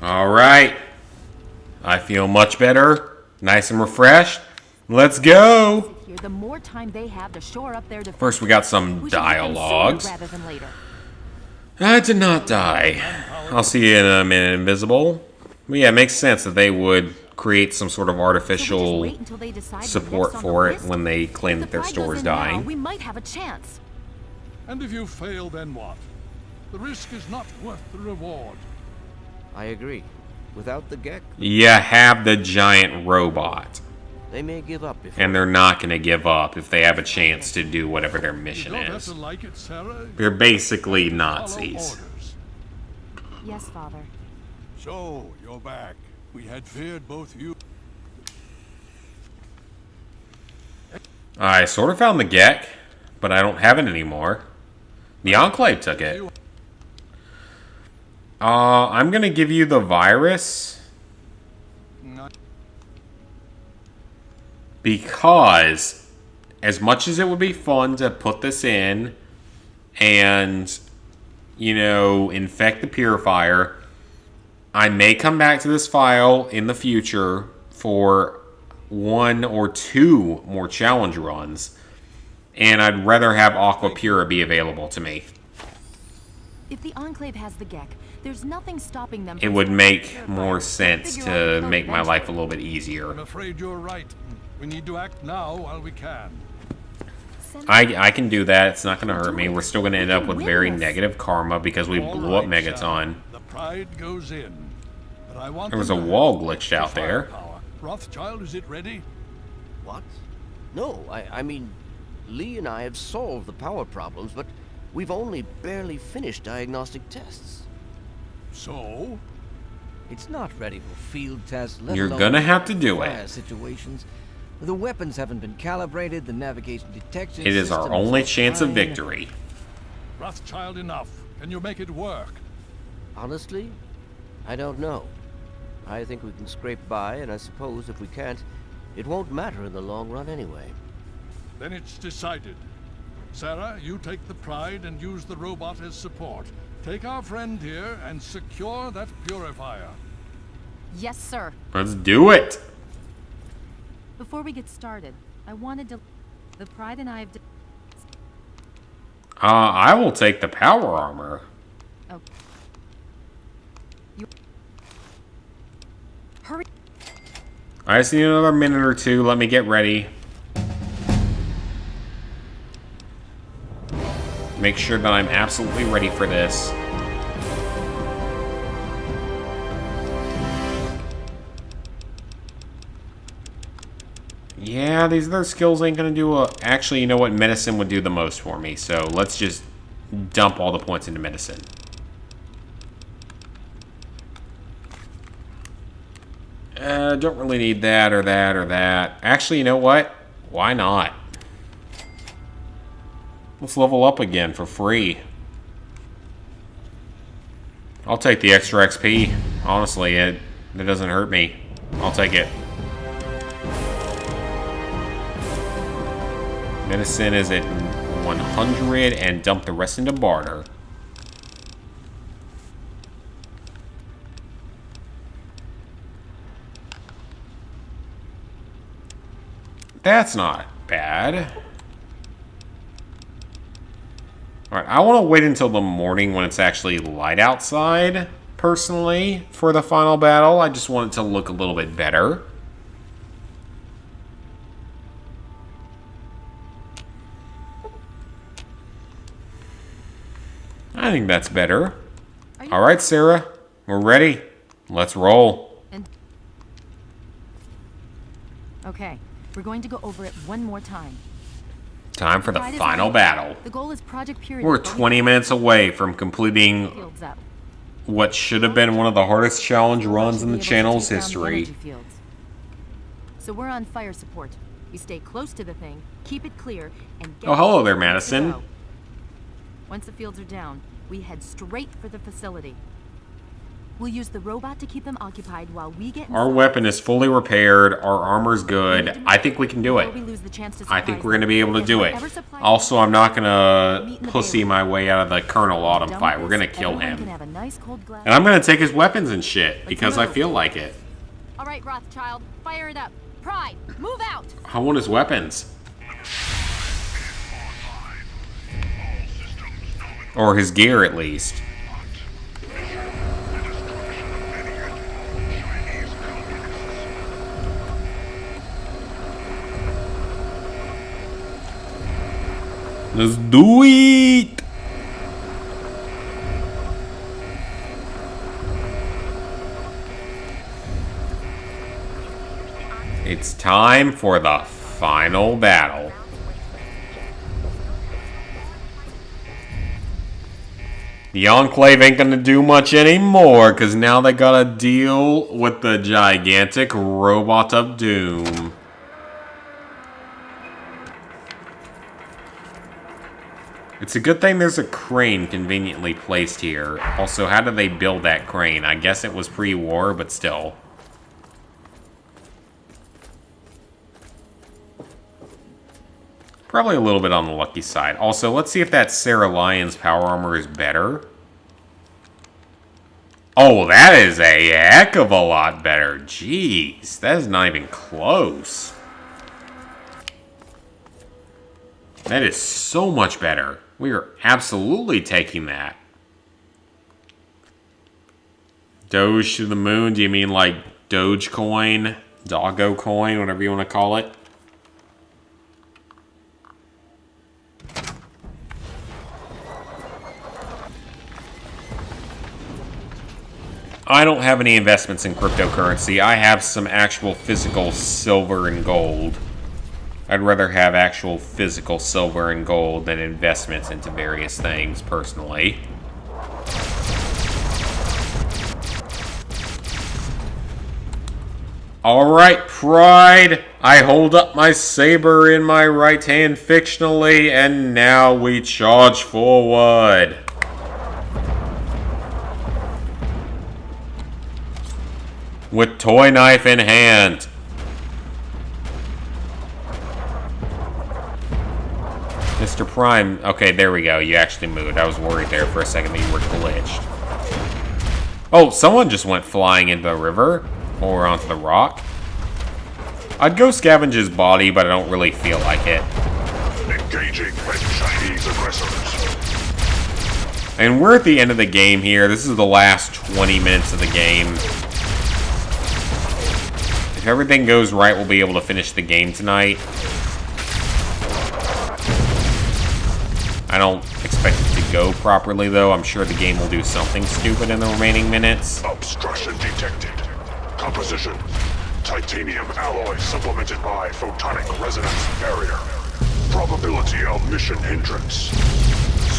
Alright. I feel much better. Nice and refreshed. Let's go. The more time they have to shore up their defense. First, we got some dialogues. I did not die. I'll see you in a minute, Invisible. But yeah, it makes sense that they would create some sort of artificial support for it when they claim that their store is dying. We might have a chance. And if you fail, then what? The risk is not worth the reward. I agree. Without the Gek, You have the giant robot. they may give up if And they're not going to give up if they have a chance to do whatever their mission You don't have is. to like it, Sarah. They're basically Follow Nazis. orders. Yes, Father. So, you're back. We had feared both you. I sort of found the Gek, but I don't have it anymore. The Enclave took it. I'm going to give you the virus because as much as it would be fun to put this in and, you know, infect the purifier, I may come back to this file in the future for 1 or 2 more challenge runs, and I'd rather have Aqua Pura be available to me. If the Enclave has the Gek, there's nothing stopping them. It would make more sense to make my life a little bit easier. I'm afraid you're right. We need to act now while we can. send I can do that. It's not going to hurt me. We're still going to end up with very negative karma because we All blew up right, Megaton. The pride goes in. But I want There was them a to wall have glitched out there. firepower. Rothschild, is it ready? What? No, I mean, Lee and I have solved the power problems, but we've only barely finished diagnostic tests. So? It's not ready for field tests, let You're alone gonna have to do fire it. situations. The weapons haven't been calibrated, the navigation detection It is our system only is chance of offline. victory. Rothschild, enough. Can you make it work? Honestly, I don't know. I think we can scrape by, and I suppose if we can't, it won't matter in the long run anyway. Then it's decided. Sarah, you take the Pride and use the robot as support. Take our friend here and secure that purifier. Yes, sir. Let's do it. Before we get started, I wanted to... The Pride and I have... I will take the power armor. Oh. Hurry. I just need another minute or two. Let me get ready. Make sure that I'm absolutely ready for this. Yeah, these other skills ain't gonna do a... Actually, you know what? Medicine would do the most for me. So let's just dump all the points into medicine. Don't really need that or that or that. Actually, you know what? Why not? Let's level up again for free. I'll take the extra XP. Honestly, it doesn't hurt me. I'll take it. Medicine is at 100 and dump the rest into barter. That's not bad. Alright, I want to wait until the morning when it's actually light outside, personally, for the final battle. I just want it to look a little bit better. I think that's better. Alright, Sarah. We're ready. Let's roll. Okay, we're going to go over it one more time. Time for the Pride is final ready. battle. The goal is Project Purity. We're 20 minutes away from completing Fields up. what should have been one of the hardest challenge runs in the Be able to channel's take down the history. energy fields. So we're on fire support. We stay close to the thing, keep it clear, and get Oh, hello there, ready to Madison. go. Once the fields are down, we head straight for the facility. We'll use the robot to keep them occupied while we get Our inside. weapon is fully repaired. Our armor's good. I think we can do it. Before we lose the chance to I think surprise we're going to be able to them. do it. Whatever supplies Also, I'm not going Meet in to the pussy Bailey. my way out of the Colonel Autumn Done fight. with We're going to this, kill everyone can him. have a nice cold glass. And I'm going to take his weapons and shit Let's because I move. feel like it. All right, Rothschild, fire it up. Pride, move out. I want his weapons. Or his gear, at least. Let's do it! It's time for the final battle. The Enclave ain't gonna do much anymore, because now they gotta deal with the gigantic robot of doom. It's a good thing there's a crane conveniently placed here. Also, how did they build that crane? I guess it was pre-war, but still. Probably a little bit on the lucky side. Also, let's see if that Sarah Lyons power armor is better. Oh, that is a heck of a lot better. Jeez, that is not even close. That is so much better. We are absolutely taking that. Doge to the moon? Do you mean like Dogecoin? Doggo coin? Whatever you want to call it? I don't have any investments in cryptocurrency. I have some actual physical silver and gold. I'd rather have actual physical silver and gold than investments into various things, personally. Alright, Pride. I hold up my saber in my right hand fictionally, and now we charge forward. With toy knife in hand. Mr. Prime. Okay, there we go. You actually moved. I was worried there for a second that you were glitched. Oh, someone just went flying into the river. Or onto the rock. I'd go scavenge his body, but I don't really feel like it. Engaging red Chinese aggressors. And we're at the end of the game here. This is the last 20 minutes of the game. If everything goes right, we'll be able to finish the game tonight. I don't expect it to go properly, though. I'm sure the game will do something stupid in the remaining minutes. Obstruction detected. Composition. Titanium alloy supplemented by photonic resonance barrier. Probability of mission hindrance.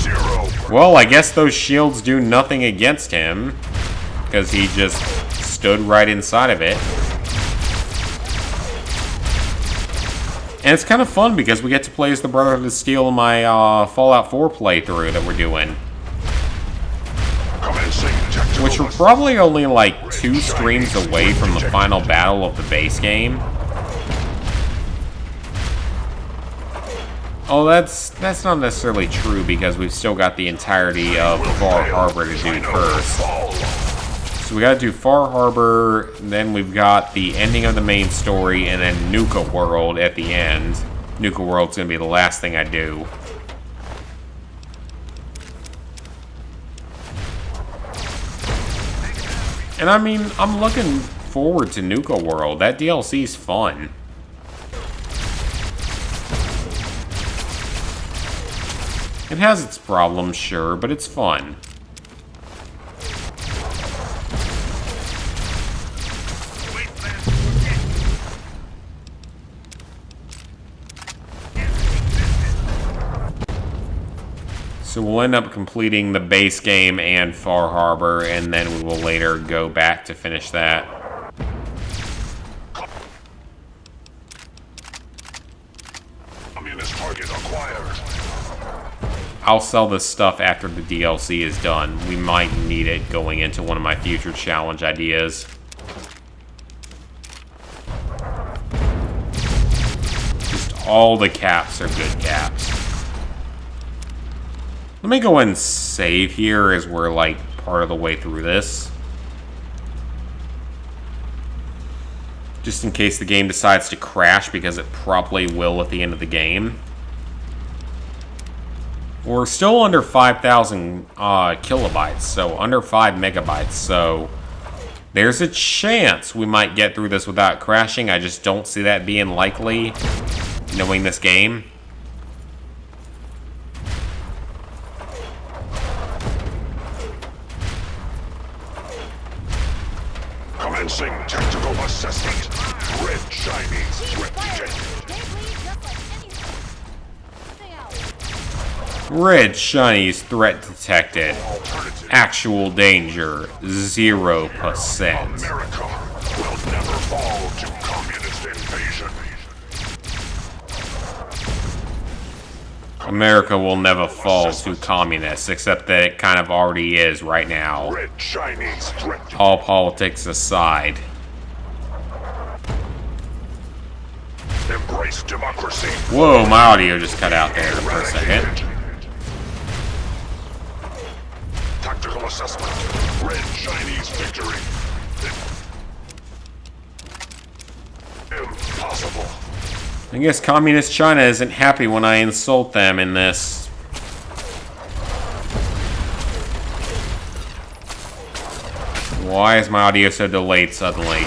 0. Well, I guess those shields do nothing against him. Because he just stood right inside of it. And it's kind of fun because we get to play as the Brotherhood of Steel in my Fallout 4 playthrough that we're doing. Which we're probably only like 2 streams away from the final battle of the base game. Oh, that's not necessarily true because we've still got the entirety of Far Harbor to do first. So we gotta do Far Harbor, then we've got the ending of the main story, and then Nuka World at the end. Nuka World's gonna be the last thing I do. And I mean, I'm looking forward to Nuka World. That DLC's fun. It has its problems, sure, but it's fun. So we'll end up completing the base game and Far Harbor, and then we will later go back to finish that. Communist target acquired. I'll sell this stuff after the DLC is done. We might need it going into one of my future challenge ideas. Just all the caps are good caps. Let me go and save here as we're like part of the way through this. Just in case the game decides to crash, because it probably will at the end of the game. We're still under 5,000 kilobytes, so under 5 megabytes, so there's a chance we might get through this without crashing. I just don't see that being likely, knowing this game. Commencing tactical assessment. Red Chinese threat detected. Red Chinese threat detected. Actual danger, 0%. America will never fall to communist invasion. America will never fall to communists, except that it kind of already is right now. Red Chinese threat. All politics aside. Embrace democracy. Whoa, my audio just cut out there for a second. Tactical assessment. Red Chinese victory. Impossible. I guess Communist China isn't happy when I insult them in this. Why is my audio so delayed suddenly?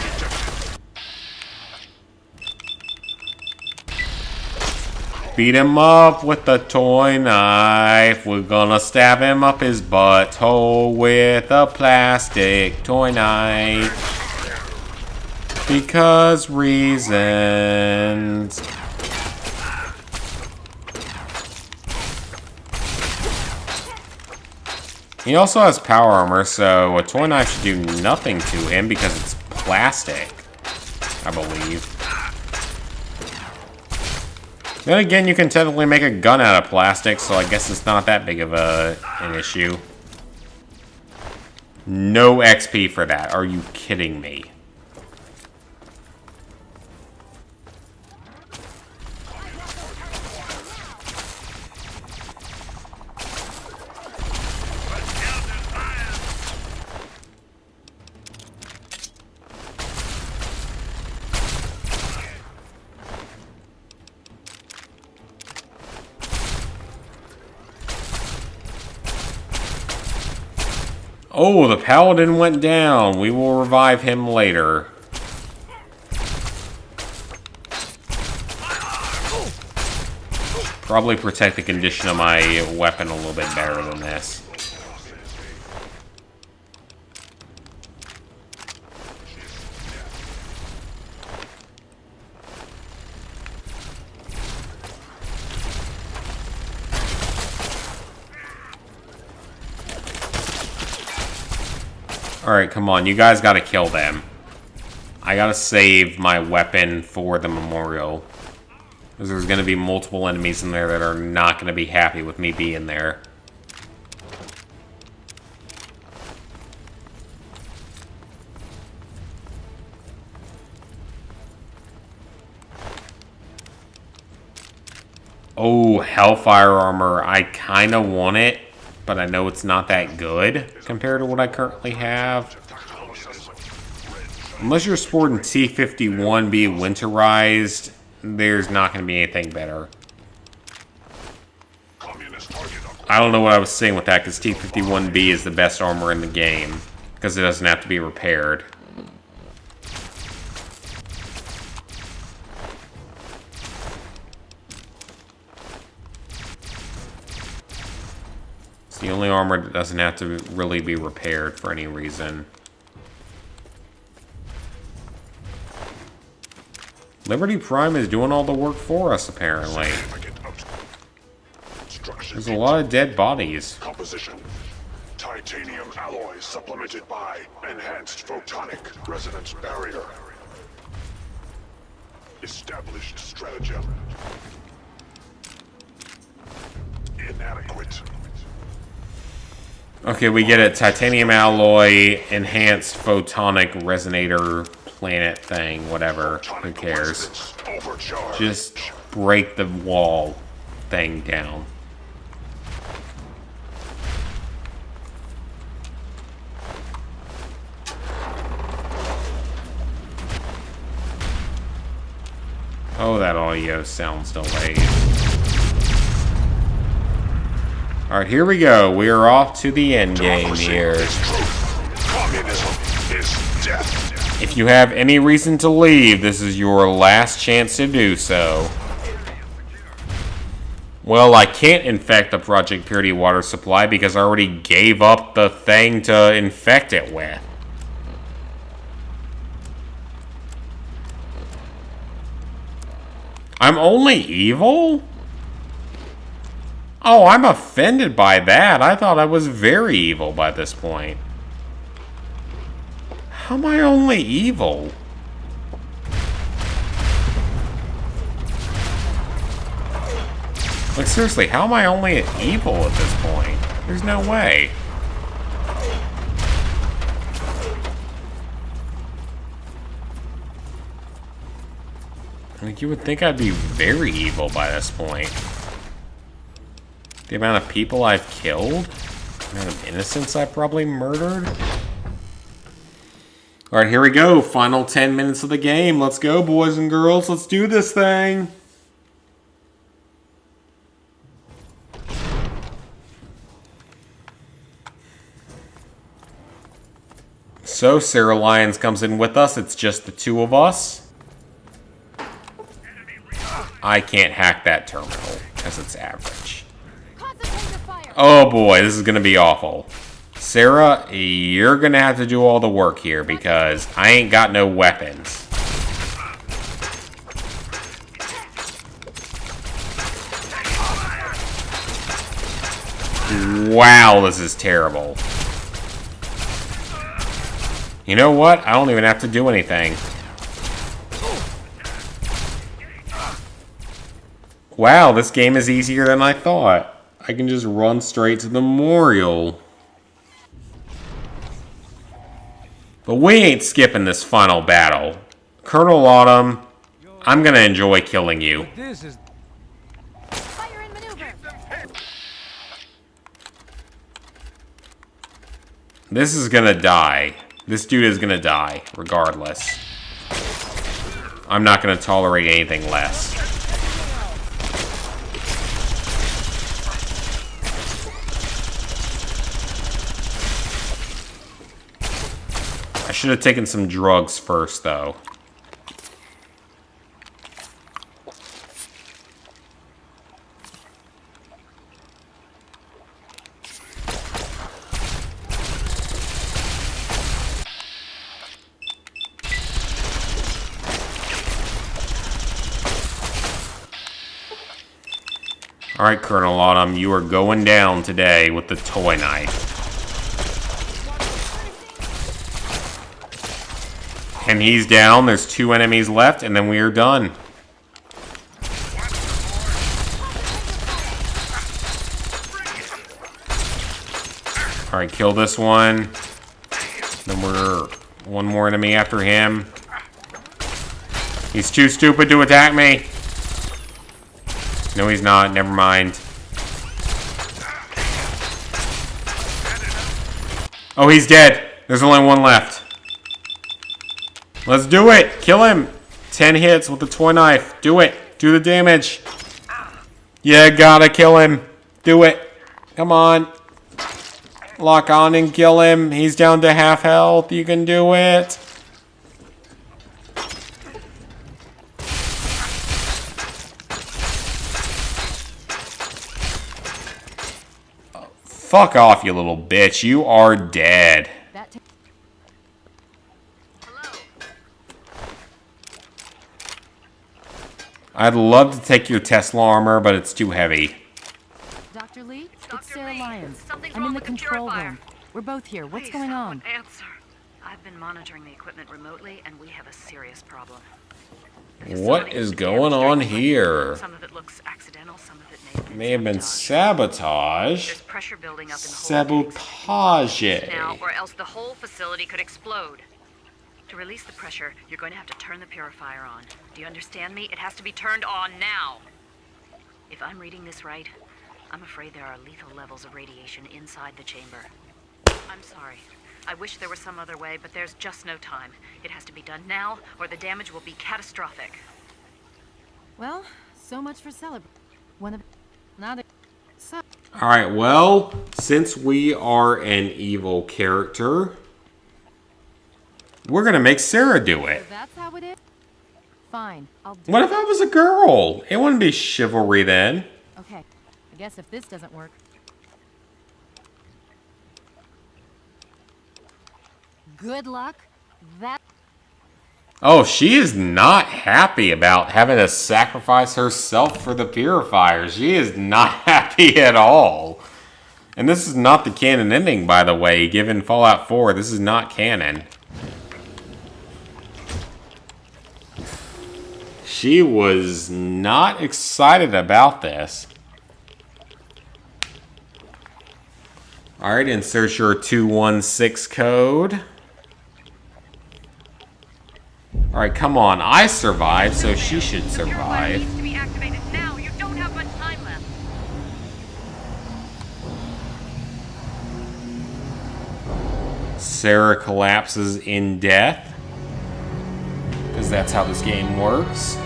beat him up with the toy knife. We're gonna stab him up his butthole with a plastic toy knife. Because reasons. He also has power armor, so a toy knife should do nothing to him because it's plastic, I believe. Then again, you can technically make a gun out of plastic, so I guess it's not that big of an issue. No XP for that. Are you kidding me? Oh, the paladin went down. We will revive him later. Probably protect the condition of my weapon a little bit better than this. Alright, come on. You guys gotta kill them. I gotta save my weapon for the memorial. Because there's gonna be multiple enemies in there that are not gonna be happy with me being there. Oh, Hellfire Armor. I kinda want it, but I know it's not that good compared to what I currently have. Unless you're sporting T51B winterized, there's not going to be anything better. I don't know what I was saying with that, because T51B is the best armor in the game, because it doesn't have to be repaired. It's the only armor that doesn't have to really be repaired for any reason. Liberty Prime is doing all the work for us, apparently. There's a lot of dead bodies. Composition. Titanium alloy supplemented by enhanced photonic resonance barrier. Established stratagem. Inadequate. Okay, we get it. Titanium alloy, enhanced photonic resonator planet thing, whatever. Who cares? Just break the wall thing down. Oh, that audio sounds delayed. Alright, here we go. We are off to the end game here. If you have any reason to leave, this is your last chance to do so. Well, I can't infect the Project Purity water supply because I already gave up the thing to infect it with. I'm only evil? Oh, I'm offended by that. I thought I was very evil by this point. How am I only evil? Like, seriously, how am I only evil at this point? There's no way. Like, you would think I'd be very evil by this point. The amount of people I've killed? The amount of innocents I've probably murdered? Alright, here we go. Final 10 minutes of the game. Let's go, boys and girls. Let's do this thing. So, Sarah Lyons comes in with us. It's just the two of us. I can't hack that terminal, because it's average. Oh boy, this is going to be awful. Sarah, you're going to have to do all the work here, because I ain't got no weapons. Wow, this is terrible. You know what? I don't even have to do anything. Wow, this game is easier than I thought. I can just run straight to the memorial. But we ain't skipping this final battle. Colonel Autumn, I'm gonna enjoy killing you. This is gonna die. This dude is gonna die, regardless. I'm not gonna tolerate anything less. I should have taken some drugs first, though. Alright, Colonel Autumn, you are going down today with the toy knife. And he's down, there's 2 enemies left, and then we are done. Alright, kill this one. Then we're one more enemy after him. He's too stupid to attack me. No, he's not. Never mind. Oh, he's dead. There's only one left. Let's do it. Kill him. 10 hits with the toy knife. Do it. Do the damage. Yeah, gotta kill him. Do it. Come on. Lock on and kill him. He's down to half health. You can do it. Fuck off, you little bitch. You are dead. I'd love to take your Tesla armor, but it's too heavy. Dr. Lee, it's Sarah Lyons. I'm in the control room. We're both here. What's going on? Answer. I've been monitoring the equipment remotely, and we have a serious problem. What is going on here? Some of it looks accidental, some of it may have been sabotage. There's pressure building up in Sabotage. Now, or else the whole facility could explode. To release the pressure, you're going to have to turn the purifier on. Do you understand me? It has to be turned on now. If I'm reading this right, I'm afraid there are lethal levels of radiation inside the chamber. I'm sorry. I wish there was some other way, but there's just no time. It has to be done now, or the damage will be catastrophic. Well, so much for celebrating. One of... Not a... So... Alright, well, since we are an evil character, we're gonna make Sarah do it. So that's how it is? Fine, I'll do What if I was a girl? It wouldn't be chivalry then. Okay, I guess if this doesn't work... Good luck. That... Oh, she is not happy about having to sacrifice herself for the purifier. She is not happy at all. And this is not the canon ending, by the way. Given Fallout 4, this is not canon. She was not excited about this. Alright, insert your 216 code. Alright, come on. I survived, so she should survive. Needs to be activated now. You don't have much time left. Sarah collapses in death. Because that's how this game works.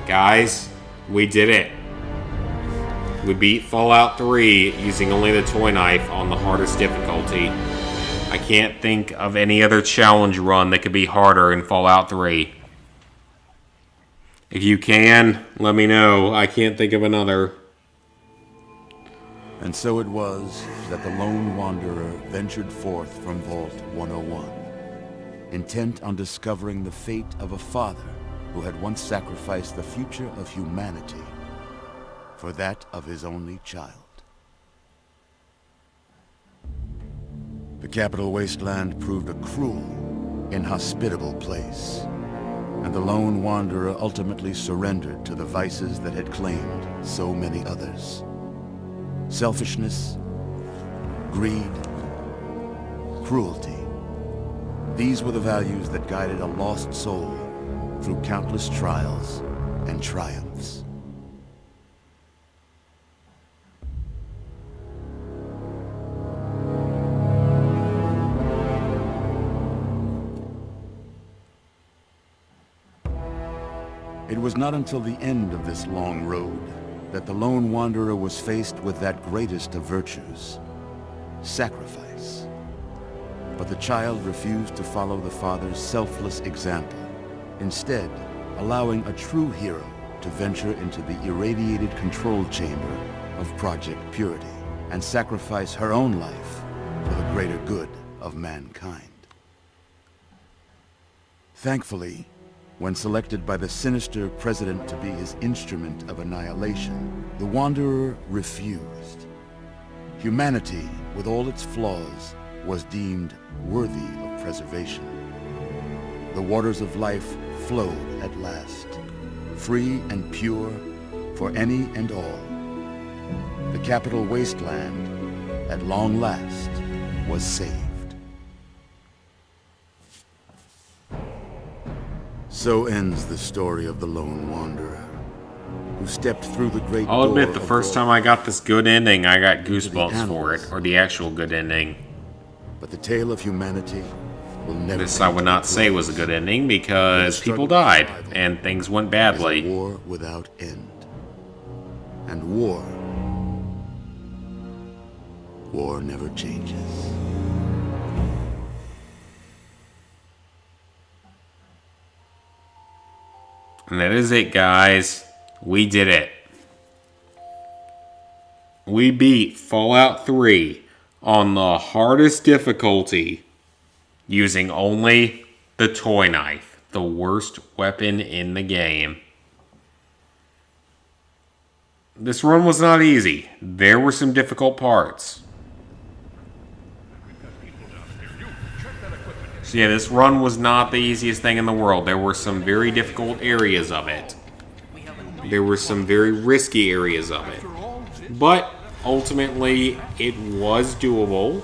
Guys, we did it. We beat Fallout 3 using only the toy knife on the hardest difficulty. I can't think of any other challenge run that could be harder in Fallout 3. If you can, let me know. I can't think of another. And so it was that the lone wanderer ventured forth from Vault 101, intent on discovering the fate of a father who had once sacrificed the future of humanity for that of his only child. The capital wasteland proved a cruel, inhospitable place, and the lone wanderer ultimately surrendered to the vices that had claimed so many others. Selfishness, greed, cruelty. These were the values that guided a lost soul through countless trials and triumphs. It was not until the end of this long road that the lone wanderer was faced with that greatest of virtues, sacrifice. But the child refused to follow the father's selfless example, instead allowing a true hero to venture into the irradiated control chamber of Project Purity and sacrifice her own life for the greater good of mankind. Thankfully, when selected by the sinister president to be his instrument of annihilation, the Wanderer refused. Humanity, with all its flaws, was deemed worthy of preservation. The waters of life flowed at last, free and pure for any and all. The capital wasteland, at long last, was saved. So ends the story of the lone wanderer, who stepped through the great door. I'll admit, the first time I got this good ending, I got goosebumps for it, or the actual good ending. But the tale of humanity will never. This I would not say was a good ending because people died and things went badly. A war without end, and war never changes. And that is it, guys. We did it. We beat Fallout 3 on the hardest difficulty using only the toy knife, the worst weapon in the game. This run was not easy. There were some difficult parts. So yeah, this run was not the easiest thing in the world. There were some very difficult areas of it. There were some very risky areas of it. But ultimately, it was doable.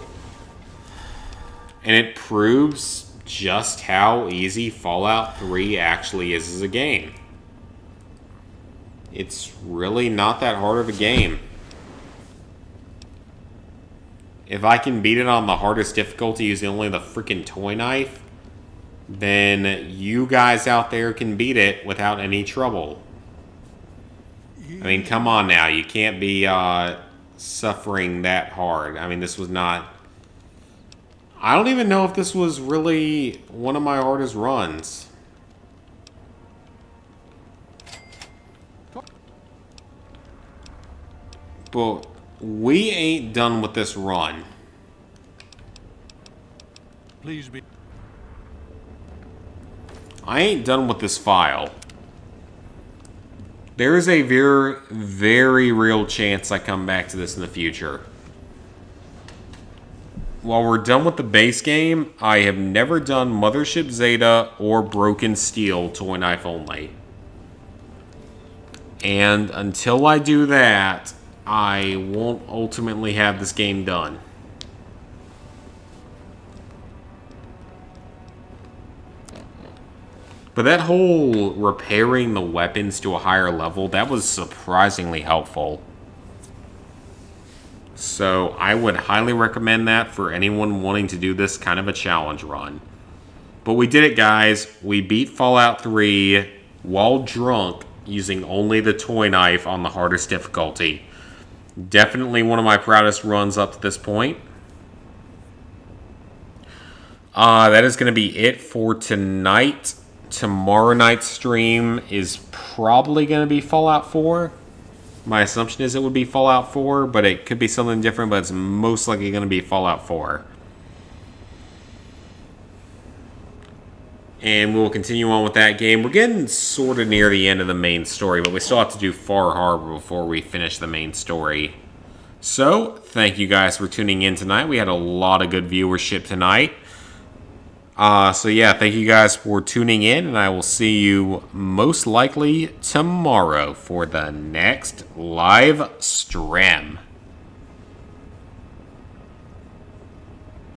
And it proves just how easy Fallout 3 actually is as a game. It's really not that hard of a game. If I can beat it on the hardest difficulty using only the freaking toy knife, then you guys out there can beat it without any trouble. I mean, come on now. You can't be suffering that hard. I mean, this was not... I don't even know if this was really one of my hardest runs. But we ain't done with this run. Please be. I ain't done with this file. There is a very, very real chance I come back to this in the future. While we're done with the base game, I have never done Mothership Zeta or Broken Steel toy knife only. And until I do that, I won't ultimately have this game done. But that whole repairing the weapons to a higher level, that was surprisingly helpful. So I would highly recommend that for anyone wanting to do this kind of a challenge run. But we did it, guys. We beat Fallout 3 while drunk using only the toy knife on the hardest difficulty. Definitely one of my proudest runs up to this point. That is going to be it for tonight. Tomorrow night's stream is probably going to be Fallout 4. My assumption is it would be Fallout 4, but it could be something different, but it's most likely going to be Fallout 4. And we'll continue on with that game. We're getting sort of near the end of the main story, but we still have to do Far Harbor before we finish the main story. So, thank you guys for tuning in tonight. We had a lot of good viewership tonight. So yeah, thank you guys for tuning in, and I will see you most likely tomorrow for the next live stream.